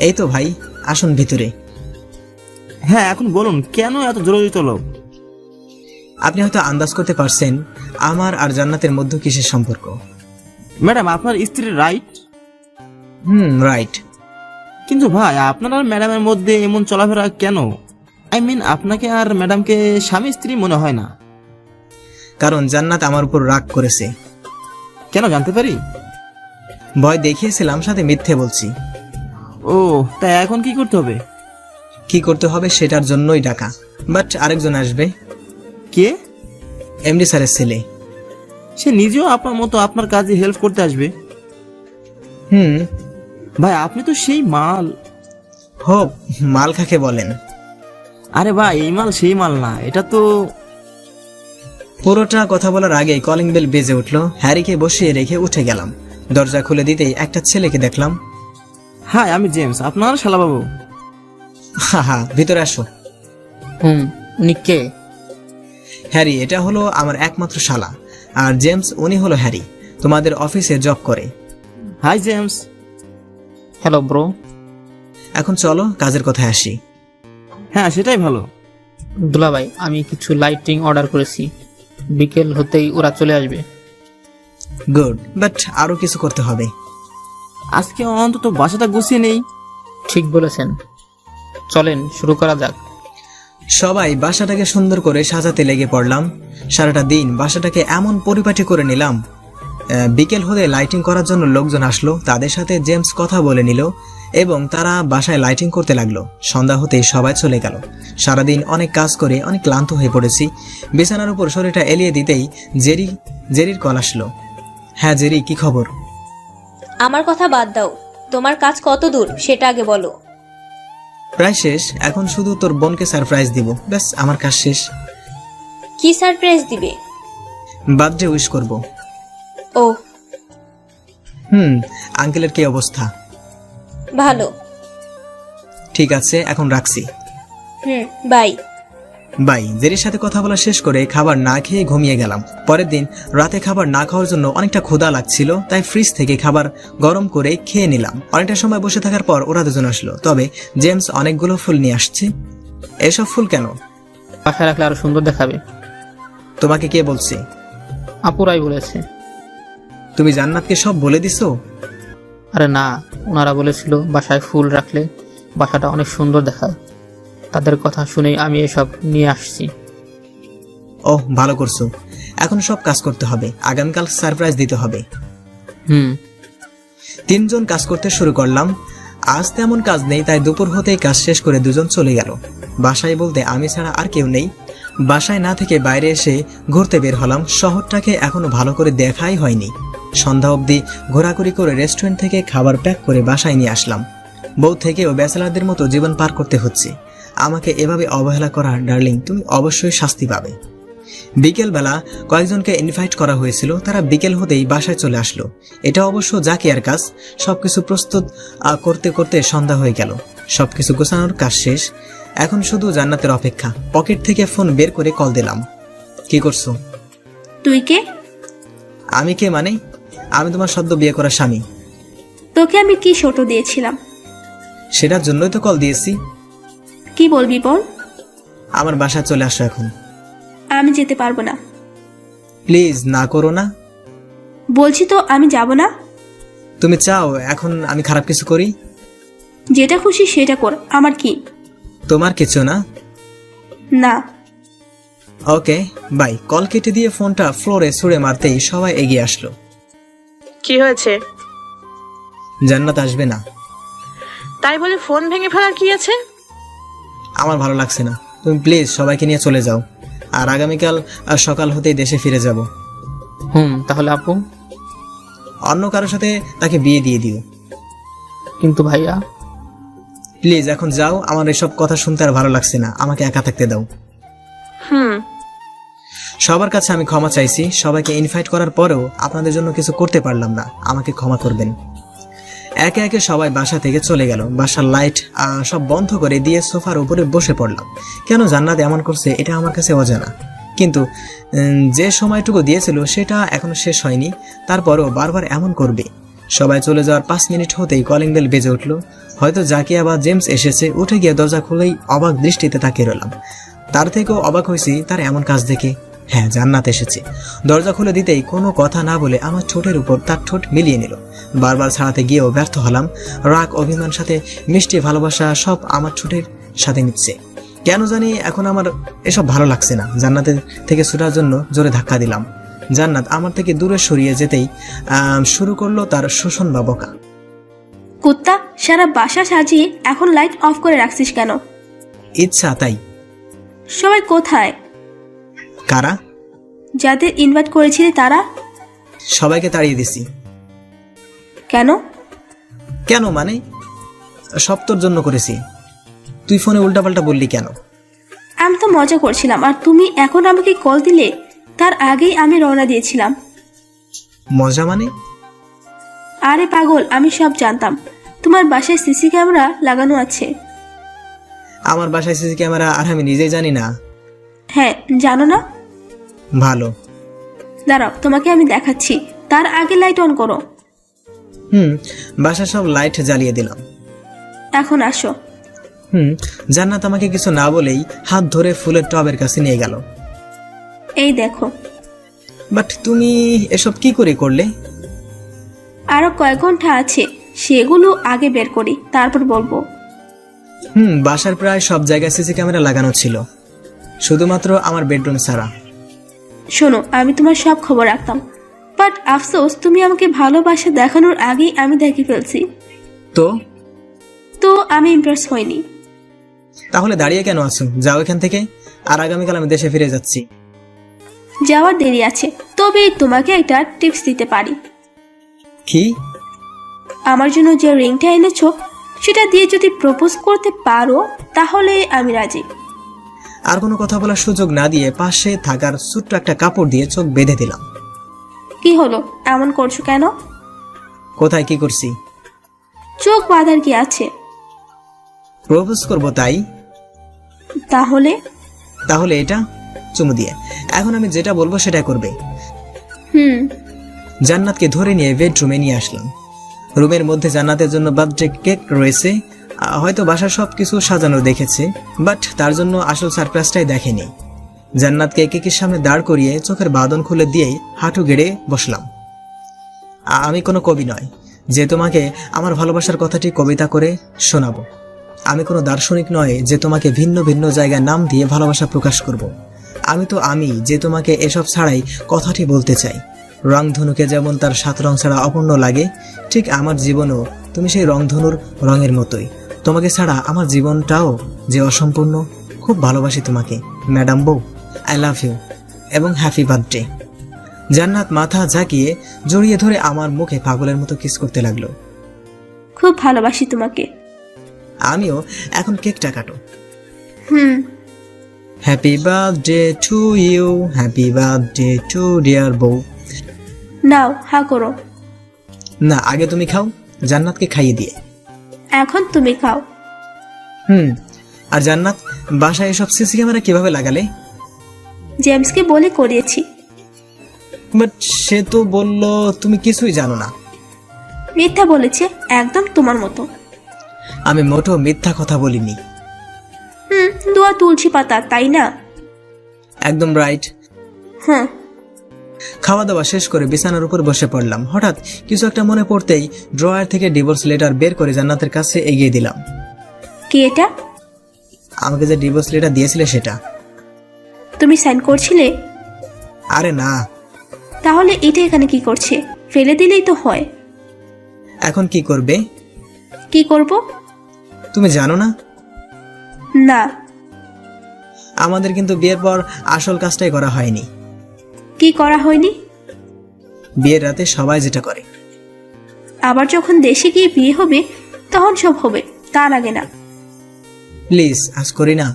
এই তো ভাই, আসুন ভিতরে। হ্যাঁ, এখন বলুন, কেন এত জরুরি তলব? আপনি হয়তো আন্দাজ করতে পারছেন আমার আর জান্নাতের মধ্যে কিসের সম্পর্ক। ম্যাডাম, আপনার স্ত্রী রাইট? রাইট। কিন্তু ভাই, আপনার আর ম্যাডামের মধ্যে এমন চলাফেরা কেন? আই মিন আপনাকে আর ম্যাডামকে স্বামী স্ত্রী মনে হয় না। কারণ জান্নাত আমার উপর রাগ করেছে। কেন জানতে পারি? ভয় দেখিয়েছিলাম, সাথে মিথ্যে বলছি। ও, তাই এখন কি করতে হবে? কি করতে হবে সেটার জন্যই ডাকা, বাট আরেকজন আসবে। কে? এমডি স্যারের ছেলে। সে নিজেও আপনার মতো আপনার কাজে হেল্প করতে আসবে? হুম। ভাই আপনি তো সেই মাল। হোক, মাল কাকে বলেন? আরে ভাই এই মাল সেই মাল না, এটা তো। পুরোটা কথা বলার আগেই কলিং বেল বেজে উঠলো। হ্যারিকে বসিয়ে রেখে উঠে গেলাম। দরজা খুলে দিতেই একটা ছেলেকে দেখলাম। হাই, আমি জেমস, আপনার শালাবাবু। হা, ভিতরে আসো। উনি কে? হ্যারি, এটা হলো আমার একমাত্র শালা। আর জেমস, উনি হলো হ্যারি, তোমাদের অফিসে জব করে। Hi James. Hello bro. এখন চলো কাজের কথায় আসি। হ্যাঁ, সেটাই ভালো। দুলাভাই, আমি কিছু লাইটিং অর্ডার করেছি, বিকেল হতেই ওরা চলে আসবে। গুড, বাট আরো কিছু করতে হবে। আজকে অন্তত বাসাটা গুছিয়ে নেই। ঠিক বলেছেন, চলেন শুরু করা যাক। সবাই বাসাটাকে সুন্দর করে সাজাতে লেগে পড়লাম। সারাটা দিন বাসাটাকে এমন পরিপাটি করে নিলাম। বিকেল হলে লাইটিং করার জন্য লোকজন আসলো, তাদের সাথে জেমস কথা বলে নিল এবং তারা বাসায় লাইটিং করতে লাগলো। সন্ধ্যা হতেই সবাই চলে গেল। সারাদিন অনেক কাজ করে অনেক ক্লান্ত হয়ে পড়েছি। বিছানার উপর শরীরটা এলিয়ে দিতেই জেরির কল আসলো। হ্যাঁ জেরি, কি খবর? আমার কথা বাদ দাও, তোমার কাজ কত দূর সেটা আগে বলো। প্রায় শেষ, এখন শুধু তোর বোনকে সারপ্রাইজ দিব, ব্যাস আমার কাজ শেষ। কি সারপ্রাইজ দিবে? বার্থডে উইশ করব। ও, আঙ্কেলের কি অবস্থা? ভালো। ঠিক আছে, এখন রাখছি। বাই। বাই। জেরির সাথে কথা বলা শেষ করে খাবার না খেয়ে ঘুমিয়ে গেলাম। পরের দিন রাতে খাবার না খাওয়ার জন্য অনেকটা ক্ষুধা লাগছিল, তাই ফ্রিজ থেকে খাবার গরম করে খেয়ে নিলাম। অনেকটা সময় বসে থাকার পর ওরা দুজন আসলো, তবে জেমস অনেকগুলো ফুল নিয়ে আসছে। এসব ফুল কেন? বাসায় রাখলে আরো সুন্দর দেখাবে। তোমাকে কে বলছে? আপুরাই বলেছে। তুমি জান্নাতকে সব বলে দিছো? আরে না, ওনারা বলেছিল বাসায় ফুল রাখলে বাসাটা অনেক সুন্দর দেখায়। তাদের কথা শুনেই আমি এসব নিয়ে আসছি। ওহ, ভালো করছো। এখন সব কাজ করতে হবে, আগামীকাল সারপ্রাইজ দিতে হবে। তিনজন কাজ করতে শুরু করলাম। আজ তেমন কাজ নেই, তাই দুপুর হতেই কাজ শেষ করে দুজন চলে গেল। বাসায় বলতে আমি ছাড়া আর কেউ নেই। বাসায় না থেকে বাইরে এসে ঘুরতে বের হলাম। শহরটাকে এখনো ভালো করে দেখাই হয়নি। সন্ধ্যা অবধি ঘোরাঘুরি করে রেস্টুরেন্ট থেকে খাবার প্যাক করে বাসায় নিয়ে আসলাম। বউ থেকেও ব্যাচেলারদের মতো জীবন পার করতে হচ্ছে। আমাকে এভাবে অবহেলা করা ডার্লিং, তুমি অবশ্যই শাস্তি পাবে। বিকেলবেলা কয়েকজনকে ইনভাইট করা হয়েছিল, তারা বিকেল হতেই বাসায় চলে আসলো। এটা অবশ্য জাকিয়ার কাজ। সবকিছু প্রস্তুত করতে করতে সন্ধ্যা হয়ে গেল। সবকিছু গোছানোর কাজ শেষ, এখন শুধু জান্নাতের অপেক্ষা। পকেট থেকে ফোন বের করে কল দিলাম। কি করছো? তুই কে? আমি কে মানে? আমি তোমার সদ্য বিয়ে করা স্বামী। তোকে আমি কি ছোট দিয়েছিলাম? সেটার জন্যই তো কল দিয়েছি। কি বলবি বল? আমার বাসায় চলে আসো এখন। আমি যেতে পারবো না। প্লিজ, না করো না। বলছি তো আমি যাব না। তুমি চাও এখন আমি খারাপ কিছু করি? যেটা খুশি সেটা কর, আমার কি? তোমার কিছু না। না। ওকে, বাই। কল কেটে দিয়ে ফোনটা ফ্লোরে ছুঁড়ে মারতেই সবাই এগিয়ে আসলো। কি হয়েছে? জান্নাত আসবে না। তাই বলে ফোন ভেঙে ফেলার কি আছে? আমার ভালো লাগছে না। তুমি প্লিজ সবাইকে নিয়ে চলে যাও। আর আগামীকাল সকাল হতেই দেশে ফিরে যাব। তাহলে আপু? অন্য কারোর সাথে তাকে বিয়ে দিয়ে দিও। কিন্তু ভাইয়া। প্লিজ এখন যাও, আমার এসব কথা শুনতে আর ভালো লাগছে না। আমাকে একা থাকতে দাও। সবার কাছে আমি ক্ষমা চাইছি। সবাইকে ইনভাইট করার পরেও আপনাদের জন্য কিছু করতে পারলাম না, আমাকে ক্ষমা করবেন। একে একে সবাই বাসা থেকে চলে গেল। বাসার লাইট সব বন্ধ করে দিয়ে সোফার উপরে বসে পড়লাম। কেন জান্নাত এমন করছে এটা আমার কাছে অজানা, কিন্তু যে সময়টুকু দিয়েছিল সেটা এখনো শেষ হয়নি। তারপরেও বারবার এমন করবে। সবাই চলে যাওয়ার 5 মিনিট হতেই কলিং বেল বেজে উঠলো। হয়তো জাকিয়া বা জেমস এসেছে। উঠে গিয়ে দরজা খুলেই অবাক দৃষ্টিতে তাকিয়ে রইলাম। তার থেকেও অবাক হয়েছি তার এমন কাজ দেখে। হ্যাঁ, জান্নাত এসেছে। দরজা খুলে দিতেই কোনো কথা না বলে আমার ঠোঁটের উপর তার ঠোঁট মিলিয়ে নিল। বারবার ছাড়াতে গিয়েও ব্যর্থ হলাম। রাগ, অভিমান, সাথে মিষ্টি ভালোবাসা সব আমার ঠোঁটের সাথে মিশছে। কেন জানি এখন আমার এসব ভালো লাগছে না। জান্নাতের থেকে ছুটার জন্য জোরে ধাক্কা দিলাম। জান্নাত আমার থেকে দূরে সরিয়ে যেতেই শুরু করলো তার শোষণ বা বকা। কুত্তা, সারা বাসা সাজিয়ে এখন লাইট অফ করে রাখছিস কেন? ইচ্ছা তাই। সবাই কোথায়? কারা? যাদের ইনভাইট করেছিলি তারা। সবাইকে তাড়িয়ে দিছি। কেন? কেন মানে সব তোর জন্য করেছি। তুই ফোনে উল্টাপাল্টা বললি কেন? আমি তো মজা করছিলাম, আর তুমি এখন আমাকে কল দিলে। তার আগেই আমি রওনা দিয়েছিলাম। মজা মানে? আরে পাগল, আমি সব জানতাম। তোমার বাসায় সিসি ক্যামেরা লাগানো আছে। আমার বাসায় সিসি ক্যামেরা আর আমি নিজেই জানি না? হ্যাঁ, জানো না? ভালো। দাঁড়াও, তোমাকে আমি দেখাচ্ছি। তার আগে লাইট অন করো। বাসার সব লাইট জ্বালিয়ে দিলাম। এখন আসো। জান্নাত আমাকে কিছু না বলেই হাত ধরে ফুলের টবের কাছে নিয়ে গেল। এই দেখো। বাট তুমি এসব কি করে করলে? আরো কয়েক ঘন্টা আছে, সেগুলো আগে বের করি, তারপর বলবো। বাসার প্রায় সব জায়গায় সিসি ক্যামেরা লাগানো ছিল, শুধুমাত্র আমার বেডরুম ছাড়া। শোনো, আমি তোমার সব খবর রাখতাম, বাট আফসোস তুমি আমাকে ভালোবাসা দেখানোর আগেই আমি দেখে ফেলছি। তো আমি ইমপ্রেস হইনি। তাহলে দাঁড়িয়ে কেন আছো? যাও এখান থেকে। আর আগামীকাল আমি দেশে ফিরে যাচ্ছি। যাওয়ার দেরি আছে, তবে তোমাকে একটা টিপস দিতে পারি। কি? আমার জন্য যে রিংটা এনেছো সেটা দিয়ে যদি প্রপোজ করতে পারো তাহলে আমি রাজি। আর কোনো কথা বলার সুযোগ না দিয়ে পাশে থাকার ছোট্ট একটা কাপড় দিয়ে চোখ বেঁধে দিলাম। কি হলো, এমন করছো কেন? কোথায় কি করছি? চোখ বাঁধার কি আছে? প্রপোজ করবো তাই। তাহলে এটা চুমু দিয়ে। এখন আমি যেটা বলবো সেটা করবে। জান্নাতকে ধরে নিয়ে বেডরুমে নিয়ে আসলাম। রুমের মধ্যে জান্নাতের জন্য বার্থডে কেক রয়েছে। হয়তো বাসার সবকিছু সাজানো দেখেছে, বাট তার জন্য আসল সারপ্রাইজটাই দেখেনি। জান্নাতকে কেকের সামনে দাঁড় করিয়ে চোখের বাঁধন খুলে দিয়েই হাঁটু গেড়ে বসলাম। আমি কোনো কবি নয় যে তোমাকে আমার ভালোবাসার কথাটি কবিতা করে শোনাবো। আমি কোনো দার্শনিক নয় যে তোমাকে ভিন্ন ভিন্ন জায়গায় নাম দিয়ে ভালোবাসা প্রকাশ করব। আমি যে তোমাকে এসব ছাড়াই কথাটি বলতে চাই। রংধনুকে যেমন তার 7 রং ছাড়া অপূর্ণ লাগে, ঠিক আমার জীবনও তুমি সেই রংধনুর রঙের মতোই। তোমাকে ছাড়া আমার জীবনটাও যে অসম্পূর্ণ। খুব ভালোবাসি তোমাকে ম্যাডাম বউ। আই লাভ ইউ এবং হ্যাপি বার্থডে। জান্নাত মাথা ঝাঁকিয়ে জড়িয়ে ধরে আমার মুখে পাগলের মতো কিস করতে লাগলো। খুব ভালোবাসি তোমাকে। আমিও। এখন কেকটা কাটো। Happy birthday to you, happy birthday to dear বউ। নাও, হা করো। না, আগে তুমি খাও, জান্নাতকে খাইয়ে দিয়ে। এখন তুমি খাও। আর জান্নাত, বাসায় এসব সিসি ক্যামেরা কিভাবে লাগালে? জেমসকে বলে করিয়েছি। বাট সে তো বলল তুমি কিছুই জানো না। মিথ্যা বলেছে, একদম তোমার মতো। আমি মোটেও মিথ্যা কথা বলিনি। দোয়া তুলসী পাতা, তাই না? একদম রাইট। খাওয়া দাওয়া শেষ করে বিছানার উপর বসে পড়লাম। হঠাৎ কিছু একটা মনে পড়তেই ড্রয়ার থেকে ডিভোর্স লেটার বের করে জান্নাতের কাছে এগিয়ে দিলাম। কি এটা? আমাকে যে ডিভোর্স লেটার দিয়েছিলে সেটা। তুমি সাইন করছিলে? আরে না। তাহলে এটা এখানে কি করছে? ফেলে দিলেই তো হয়। এখন কি করবে? কি করব? তুমি জানো না? না। আমাদের কিন্তু বিয়ের পর আসল কাজটাই করা হয়নি। কি করা হয়নি? বিয়ের রাতে সবাই যেটা করে। আবার যখন দেশে গিয়ে বিয়ে হবে তখন সব হবে, তার আগে না। প্লিজ, আজ করি না।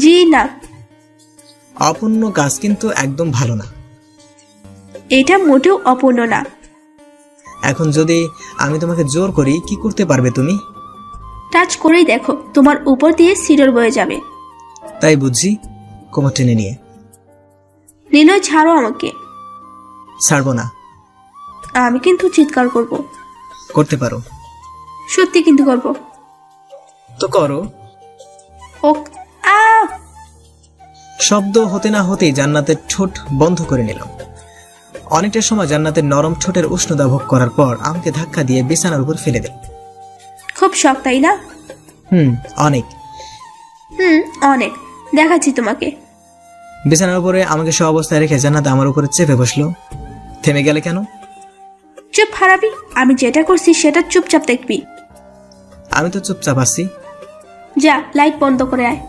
জি না। অপূর্ণ কাজ কিন্তু একদম ভালো না। এটা মোটেও অপূর্ণ না। এখন যদি আমি তোমাকে জোর করি, কি করতে পারবে তুমি? টাচ করেই দেখো, তোমার উপর দিয়ে সিডর বয়ে যাবে। তাই বুঝি। কোমর টেনে নিয়ে। নিলয়, ছাড়ো আমাকে। ছাড়বো না। আমি কিন্তু চিৎকার করব। করতে পারো। সত্যি কিন্তু করব। তো করো। শব্দ হতে না হতেই জান্নাতের ঠোঁট বন্ধ করে নিলাম। অনেকটা সময় জান্নাতের নরম ঠোঁটের উষ্ণতা ভোগ করার পর আমাকে ধাক্কা দিয়ে বিছানার উপর ফেলে দিল। খুব শখ, তাই না? অনেক। অনেক, দেখাচ্ছি তোমাকে। বিছানার উপরে আমাকে সব অবস্থায় রেখে জান্নাত আমার উপরে চেপে বসলো। থেমে গেলে কেন? চুপ হারাবি, আমি যেটা করছি সেটা চুপচাপ দেখবি। আমি তো চুপচাপ আছি। যা লাইট বন্ধ করে আয়।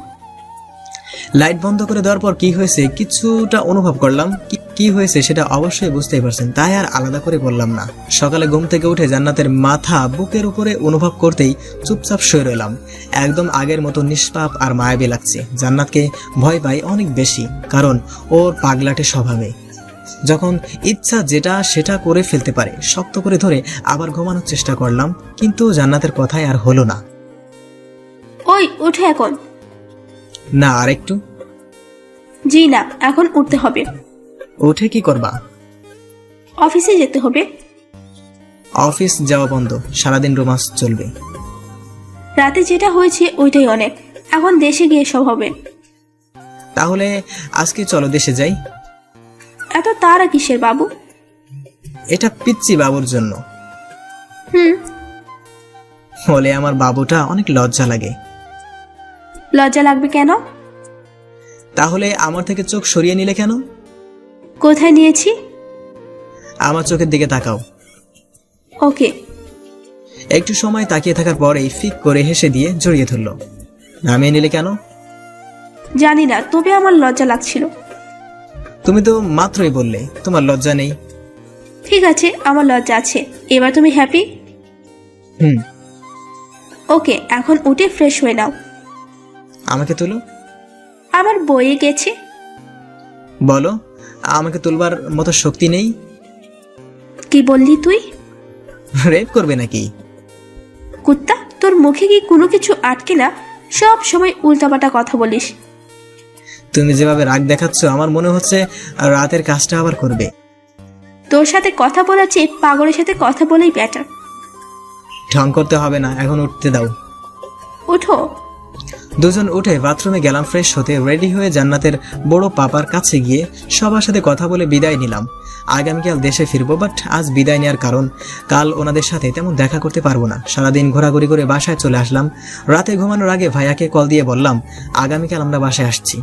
লাইট বন্ধ করে দেওয়ার পর কি হয়েছে কিছুটা অনুভব করলাম। কি হয়েছে সেটা অবশ্যই বুঝতেই পারছেন, তাই আর আলাদা করে বললাম না। সকালে ঘুম থেকে উঠে জান্নাতের মাথা বুকের উপরে অনুভব করতেই চুপচাপ শুয়ে রইলাম। একদম আগের মতো নিষ্পাপ আর মায়াবী লাগছে। জান্নাতকে ভয় পাই অনেক বেশি, কারণ ওর পাগলাটে স্বভাবে যখন ইচ্ছা যেটা সেটা করে ফেলতে পারে। শক্ত করে ধরে আবার ঘুমানোর চেষ্টা করলাম, কিন্তু জান্নাতের কথাই আর হলো না। ওই উঠে এখন। না, আর একটু। জি না, এখন উঠতে হবে। উঠে কি করবা? অফিসে যেতে হবে। অফিস যাওয়া বন্ধ, সারাদিন রোমান্স চলবে। রাতে যেটা হয়েছে ওইটাই অনেক, এখন দেশে গিয়ে সব হবে। তাহলে আজকে চলো দেশে যাই। এত তাড়া কিসের বাবু? এটা পিচ্চি বাবুর জন্য। বলে আমার বাবুটা অনেক লজ্জা লাগে। লজ্জা লাগবে কেন? তাহলে আমার থেকে চোখ সরিয়ে নিলে কেন? কোথায় নিয়েছি? আমার চোখের দিকে তাকাও। ওকে। একটু সময় তাকিয়ে থাকার পরেই ফিক করে হেসে দিয়ে জড়িয়ে ধরল। নামিয়ে নিলে কেন? জানি না, তবে আমার লজ্জা লাগছিল। তুমি তো মাত্রই বললে তোমার লজ্জা নেই। ঠিক আছে, আমার লজ্জা আছে। এবার তুমি হ্যাপি? ওকে, এখন উঠে ফ্রেশ হয়ে নাও। আমাকে তুলো। আমার বইয়ে গেছে। বলো, আমাকে তুলবার মতো শক্তি নেই? কি বললি তুই? রেপ করবে নাকি? কুত্তা, তোর মুখে কি কোনো কিছু আটকে না? সব সময় উল্টাপাল্টা কথা বলিস। তুমি যেভাবে রাগ দেখাচ্ছ আমার মনে হচ্ছে রাতের কাজটা আবার করবে। তোর সাথে কথা বলার চেয়ে পাগলের সাথে কথা বলেই বেটার। ঢং করতে হবে না, এখন উঠতে দাও। উঠো। দুজন উঠে বাথরুমে গেলাম ফ্রেশ হতে। রেডি হয়ে জান্নাতের বড় পাপার কাছে গিয়ে সবার সাথে কথা বলে বিদায় নিলাম। আগামীকাল দেশে ফিরবো, বাট আজ বিদায় নেওয়ার কারণ কাল ওনাদের সাথে তেমন দেখা করতে পারবো না। সারাদিন ঘোরাঘুরি করে বাসায় চলে আসলাম। রাতে ঘুমানোর আগে ভাইয়াকে কল দিয়ে বললাম আগামীকাল আমরা বাসায় আসছি।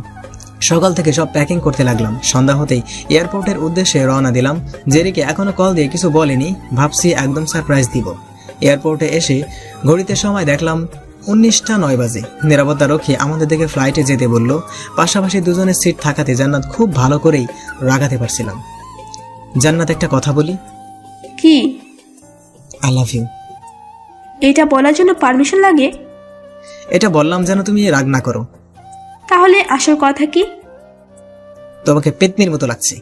সকাল থেকে সব প্যাকিং করতে লাগলাম। সন্ধ্যা হতেই এয়ারপোর্টের উদ্দেশ্যে রওনা দিলাম। জেরিকে এখনো কল দিয়ে কিছু বলেনি, ভাবছি একদম সারপ্রাইজ দিব। এয়ারপোর্টে এসে ঘড়িতে সময় দেখলাম 19:09 বাজে। নিরাপত্তা রক্ষী আমাদের দিকে ফ্লাইটে যেতে বলল। পাশাপাশি দুজনের সিট থাকাতে জান্নাত খুব ভালো করেই রাগাতে পারছিলাম। জান্নাত, একটা কথা বলি। কি? I love you. এটা বলার জন্য পারমিশন লাগে? এটা বললাম যেন তুমি রাগ না করো। তাহলে আসল কথা কি? তোমাকে পেতনির মতো লাগছে।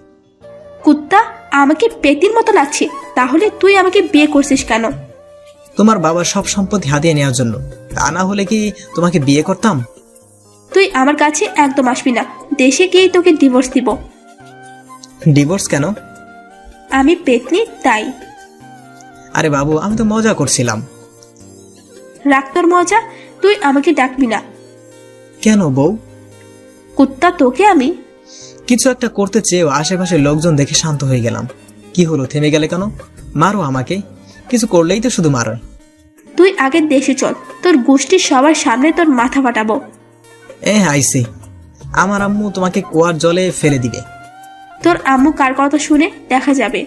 কুত্তা, আমাকে পেতির মতো লাগছে? তাহলে তুই আমাকে বিয়ে করছিস কেন? তোমার বাবার সব সম্পত্তি হাতিয়ে নেওয়ার জন্য। তা না হলে কি তোমাকে বিয়ে করতাম? তুই আমার কাছে একদম আসবি না। দেশে গিয়েই তোকে ডিভোর্স দিব। ডিভোর্স কেন? আমি পেতনি তাই। আরে বাবু, আমি তো মজা করছিলাম। রাখ তোর মজা, তুই আমাকে ডাকবি না। কেন বউ? কুত্তা, তোকে আমি কিছু একটা করতে চেয়েও আশেপাশে লোকজন দেখে শান্ত হয়ে গেলাম। কি হলো, থেমে গেলে কেন? মারো আমাকে, কিছু করলেই তো শুধু মারো। তুই আগে দেশে চল, তোর গোষ্ঠীর সবার সামনে তোর মাথা ফাটাবো। আইসি, আমার আম্মু তোমাকে কুয়ার জলে ফেলে দিবে। তোর আম্মু কার কথা শুনে দেখা যাবে।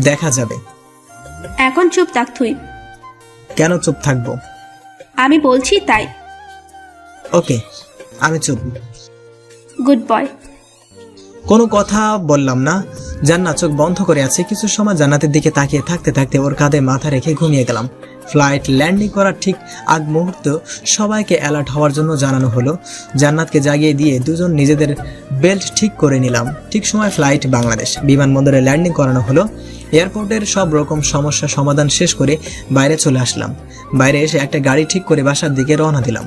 দেখা যাবে। এখন চুপ থাক তুই। কেন চুপ থাকবো? আমি বলছি তাই। ওকে, আমি চুপ। Good boy. কোনো কথা বললাম না। জান্নাত চোখ বন্ধ করে আছে। কিছু সময় জান্নাতের দিকে তাকিয়ে থাকতে থাকতে ওর কাঁধে মাথা রেখে ঘুমিয়ে গেলাম। ফ্লাইট ল্যান্ডিং করার ঠিক আগ মুহূর্ত সবাইকে অ্যালার্ট হওয়ার জন্য জানানো হলো। জান্নাতকে জাগিয়ে দিয়ে দুজন নিজেদের বেল্ট ঠিক করে নিলাম। ঠিক সময় ফ্লাইট বাংলাদেশ বিমানবন্দরে ল্যান্ডিং করানো হলো। এয়ারপোর্টের সব রকম সমস্যা সমাধান শেষ করে বাইরে চলে আসলাম। বাইরে এসে একটা গাড়ি ঠিক করে বাসার দিকে রওনা দিলাম।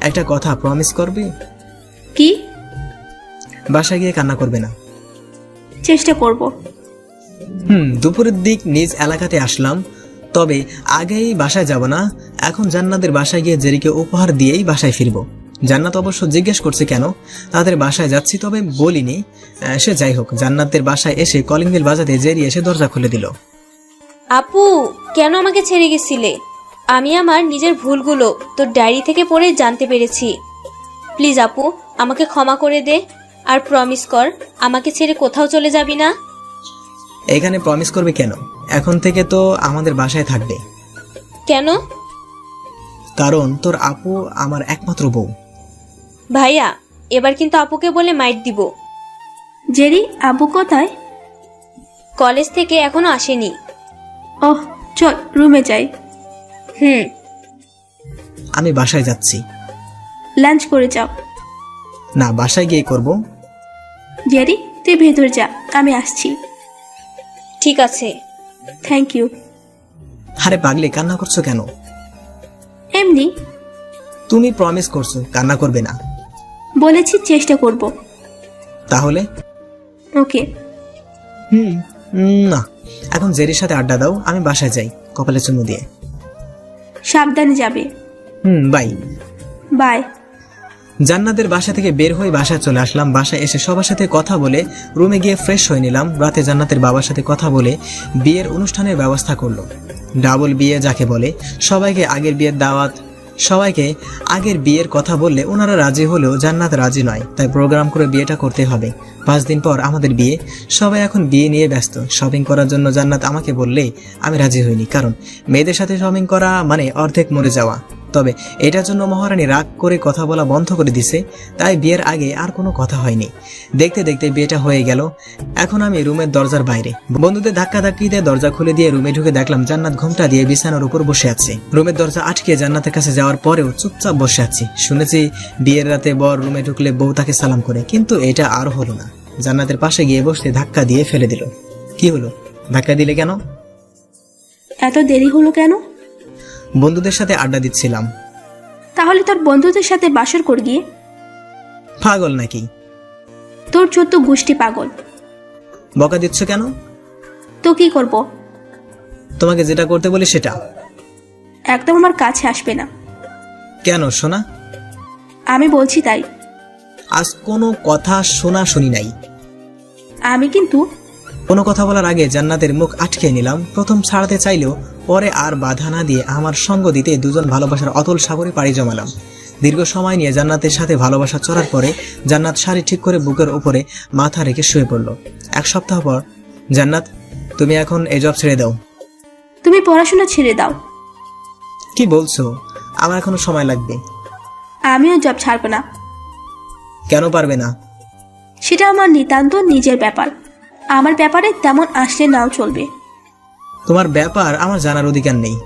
একটা কথা প্রমিস করবে? কি? বাসায় গিয়ে কান্না করবে না। চেষ্টা করব। দুপুরের দিক নিজ এলাকাতে আসলাম, তবে আগেই বাসায় যাব না। এখন জান্নাতের বাসায় গিয়ে জেরিকে উপহার দিয়েই বাসায় ফিরবো। জান্নাত অবশ্য জিজ্ঞেস করছে কেন তাদের বাসায় যাচ্ছি, তবে বলিনি। সে যাই হোক, জান্নাতের বাসায় এসে কলিং বেল বাজাতে জেরি এসে দরজা খুলে দিল। আপু, কেন আমাকে ছেড়ে গেছিলে? আমি আমার নিজের ভুলগুলো তোর ডায়েরি থেকে পড়ে জানতে পেরেছি। প্লিজ আপু, আমাকে ক্ষমা করে দে, আর প্রমিস কর আমাকে ছেড়ে কোথাও চলে যাবি না। এখানে প্রমিস করবে কেন? এখন থেকে তো আমাদের বাসায় থাকবে। কেন? কারণ তোর আপু আমার একমাত্র বউ। ভাইয়া, এবার কিন্তু আপুকে বলে মাইট দিব। জেরি, আব্বু কোথায়? কলেজ থেকে এখনো আসেনি। ওহ, চল রুমে যাই। আমি বাসায় যাচ্ছি। লাঞ্চ করে যাও। না, বাসায় গিয়ে করব। জেরি, তুই ভেতর যা, আমি আসছি। ঠিক আছে। Thank you. আরে পাগলি, কান্না করছো কেন? এমনি। তুমি প্রমিস করছো কান্না করবে না। বলেছি চেষ্টা করব। তাহলে ওকে। না, এখন জেরির সাথে আড্ডা দাও, আমি বাসায় যাই কপালে চুমু দিয়ে। সাবধানে যাবে। বাই। বাই। জান্নাতের বাসা থেকে বের হয়ে বাসায় চলে আসলাম। বাসায় এসে সবার সাথে কথা বলে রুমে গিয়ে ফ্রেশ হয়ে নিলাম। রাতে জান্নাতের বাবার সাথে কথা বলে বিয়ের অনুষ্ঠানের ব্যবস্থা করলো। ডাবল বিয়ে যাকে বলে। সবাইকে আগের বিয়ের কথা বললে ওনারা রাজি হলেও জান্নাত রাজি নয়, তাই প্রোগ্রাম করে বিয়েটা করতে হবে। 5 দিন পর আমাদের বিয়ে। সবাই এখন বিয়ে নিয়ে ব্যস্ত। শপিং করার জন্য জান্নাত আমাকে বললে আমি রাজি হইনি, কারণ মেয়েদের সাথে শপিং করা মানে অর্ধেক মরে যাওয়া। তবে এটার জন্য মহারানী রাগ করে কথা বলা বন্ধ করে দিছে, তাই বিয়ের আগে আর কোনো কথা হয়নি। দেখতে দেখতে বিয়েটা হয়ে গেল। এখন আমি রুমের দরজার বাইরে বন্ধুদের ধাক্কাধাক্কিতে দরজা খুলে দিয়ে রুমে ঢুকে দেখলাম জান্নাত ঘোমটা দিয়ে বিছানার উপর বসে আছে। রুমের দরজা আটকে জান্নাতের কাছে যাওয়ার পরেও চুপচাপ বসে আছি। শুনেছি বিয়ের রাতে বর রুমে ঢুকলে বউ তাকে সালাম করে, কিন্তু এটা আর হলো না। জান্নাতের পাশে গিয়ে বসতে ধাক্কা দিয়ে ফেলে দিল। কি হলো? ধাক্কা দিলে কেন? এত দেরি হলো কেন? বন্ধুদের সাথে আড্ডা দিচ্ছিলাম। তাহলে তোর বন্ধুদের সাথে বাসর কর গিয়ে। পাগল নাকি? তোর 14 গোষ্ঠী পাগল। বকা দিচ্ছ কেন? তো কি করব? তোমাকে যেটা করতে বলি সেটা। একদম আমার কাছে আসবে না। কেন সোনা? আমি বলছি তাই। আজ কোনো কথা শোনা শুনি নাই। আমি কিন্তু কোনো কথা বলার আগে জান্নাতের মুখ আটকে নিলাম। প্রথম ছাড়াতে চাইলেও পরে আর বাধা না দিয়ে আমার সঙ্গ দিতে দুজন ভালোবাসার অতল সাগরে পাড়ি জমালাম। দীর্ঘ সময় নিয়ে জান্নাতের সাথে ভালোবাসা চড়ার পরে জান্নাত শাড়ি ঠিক করে বুকের উপরে মাথা রেখে শুয়ে পড়ল। 1 সপ্তাহ পর, জান্নাত তুমি এখন এই জব ছেড়ে দাও। তুমি পড়াশোনা ছেড়ে দাও। কি বলছো? আমার এখনো সময় লাগবে। আমিও জব ছাড়ব না। কেন পারবে না? সেটা আমার নিতান্ত নিজের ব্যাপার। আমার ব্যাপারে তেমন আসলে নাও চলবে। তোমার ব্যাপার আমার জানার অধিকার নেই।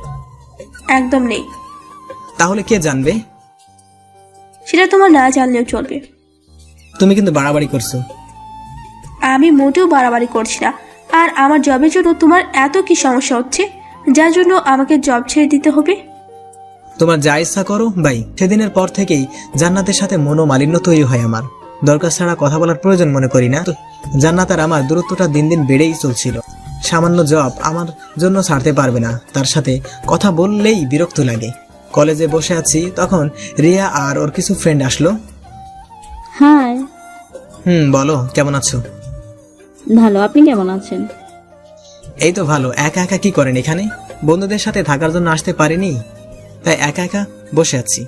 একদম নেই। তাহলে কে জানবে? সেটা তোমার না জানলেও চলবে। তুমি কিন্তু বাড়াবাড়ি করছো। আমি মোটেও বাড়াবাড়ি করছি না। আর আমার জবের জন্য তোমার এত কি সমস্যা হচ্ছে যার জন্য আমাকে জব ছেড়ে দিতে হবে? তোমার যা ইচ্ছা করো ভাই। সেদিনের পর থেকেই জান্নাতের সাথে মনোমালিন্য তৈরি হয় আমার। দরকার ছাড়া কথা বলার প্রয়োজন মনে করি না। জান্নাত আর আমার দূরত্বটা দিন দিন বেড়েই চলছিল। সামান্য জব আমার জন্য ছাড়তে পারবে না। তার সাথে কথা বললেই বিরক্ত লাগে। কলেজে বসে আছি, তখন রিয়া আর ওর কিছু ফ্রেন্ড আসলো। হাই। বলো, কেমন আছো? ভালো, আপনি কেমন আছেন? এই তো ভালো। একা একা কি করেন এখানে? বন্ধুদের সাথে থাকার জন্য আসতে পারিনি, তাই একা একা বসে আছি।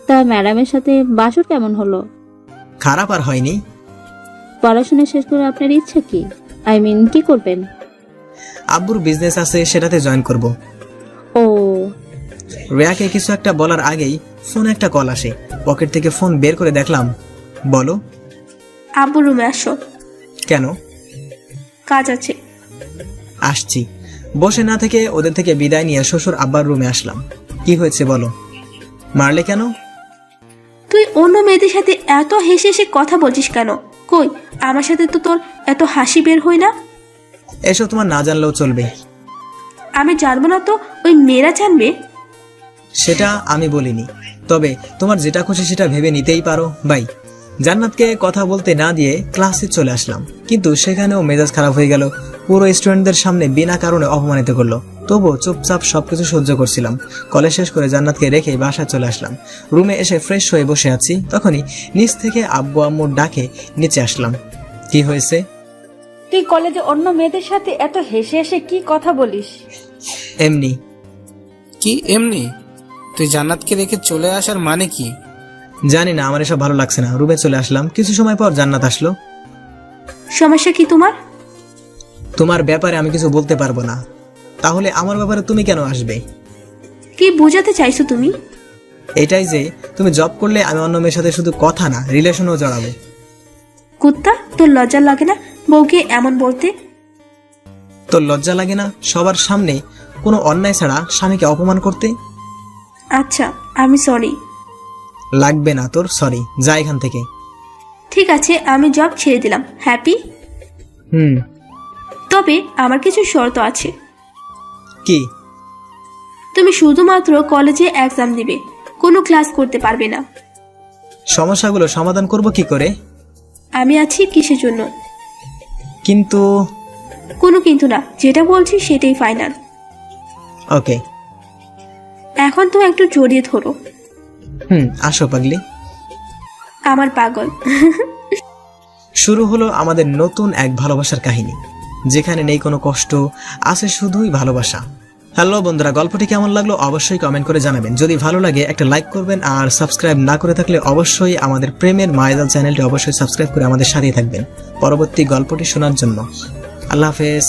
তা ম্যাডামের সাথে বাসর কেমন হলো? খারাপ আর হয়নি। পড়াশোনা শেষ করে আপনার ইচ্ছা কি? আই মিন, কি করবেন? আব্বুর বিজনেস আছে, সেটাতে জয়েন করব। ও। রিয়াকে কিছু একটা বলার আগেই ফোনে একটা কল আসে। পকেট থেকে ফোন বের করে দেখলাম। বলো। আব্বু রুমে আসো। কেন? কাজ আছে। আসছি। বসে না থেকে ওদের থেকে বিদায় নিয়ে শ্বশুর আব্বার রুমে আসলাম। কি হয়েছে বলো? মারলে কেন? তুই অন্য মেয়েদের সাথে এত হেসে হেসে কথা বলছিস কেন? কই, আমার সাথে তো তোর এত হাসি বের হয় না। এসব তোমার না জানলেও চলবে। আমি জানবো না তো ওই মেয়েরা জানবে? সেটা আমি বলিনি, তবে তোমার যেটা খুশি সেটা ভেবে নিতেই পারো। বাই। জান্নাতকে কথা বলতে না দিয়ে ক্লাসে চলে আসলাম, কিন্তু সেখানেও মেজাজ খারাপ হয়ে গেল। পুরো স্টুডেন্টদের সামনে বিনা কারণে অপমানিত করলো। তবুও চুপচাপ সবকিছু সহ্য করছিলাম। কলেজ শেষ করে জান্নাতকে রেখে বাসায় চলে আসলাম। রুমে এসে ফ্রেশ হয়ে বসে আছি, তখনই নিচ থেকে আব্বু আম্মুর ডাকে নিচে আসলাম। কি হয়েছে? তুই কলেজে অন্য মেয়েদের সাথে এত হেসে হেসে কি কথা বলিস? এমনি। কি এমনি? তুই জান্নাতকে রেখে চলে আসার মানে কি? জানি না, আমার এসব ভালো লাগছে না। রুমে চলে আসলাম, কিছু সময় পর জান্নাত আসলো। সমস্যা কি তোমার? তোমার ব্যাপারে আমি কিছু বলতে পারবো না। তাহলে আমার ব্যাপারে তুমি কেন আসবে? কি বোঝাতে চাইছো তুমি? এটাই যে তুমি জব করলে আমি অন্য মেয়ের সাথে শুধু কথা না, রিলেশনও জড়াবো। কুত্তা, তোর লজ্জা লাগে না বউকে এমন বলতে? তোর লজ্জা লাগে না সবার সামনে কোনো অন্যায় ছাড়া স্বামীকে অপমান করতে? আচ্ছা, আমি সরি। লাগবে না তোর সরি, যা এখান থেকে। ঠিক আছে, আমি জব ছেড়ে দিলাম। হ্যাপি? তবে আমার কিছু শর্ত আছে। কি? তুমি শুধুমাত্র কলেজে এক্সাম দিবে, কোনো ক্লাস করতে পারবে না। সমস্যাগুলো সমাধান করব কি করে? আমি আছি কিসের জন্য? কিন্তু কোনো কিন্তু না, যেটা বলছি সেটাই ফাইনাল। ওকে। এখন তো একটু জড়িয়ে ধরো। আসো পাগলি। আমার পাগল। শুরু হলো আমাদের নতুন এক ভালোবাসার কাহিনী, যেখানে নেই কোনো কষ্ট, আছে শুধুই ভালোবাসা। হ্যালো বন্ধুরা, গল্পটি কেমন লাগলো অবশ্যই কমেন্ট করে জানাবেন। যদি ভালো লাগে একটা লাইক করবেন, আর সাবস্ক্রাইব না করে থাকলে অবশ্যই আমাদের প্রেমের মায়াজাল চ্যানেলটি অবশ্যই সাবস্ক্রাইব করে আমাদের সাথেই থাকবেন পরবর্তী গল্পটি শোনার জন্য। আল্লাহ হাফেজ।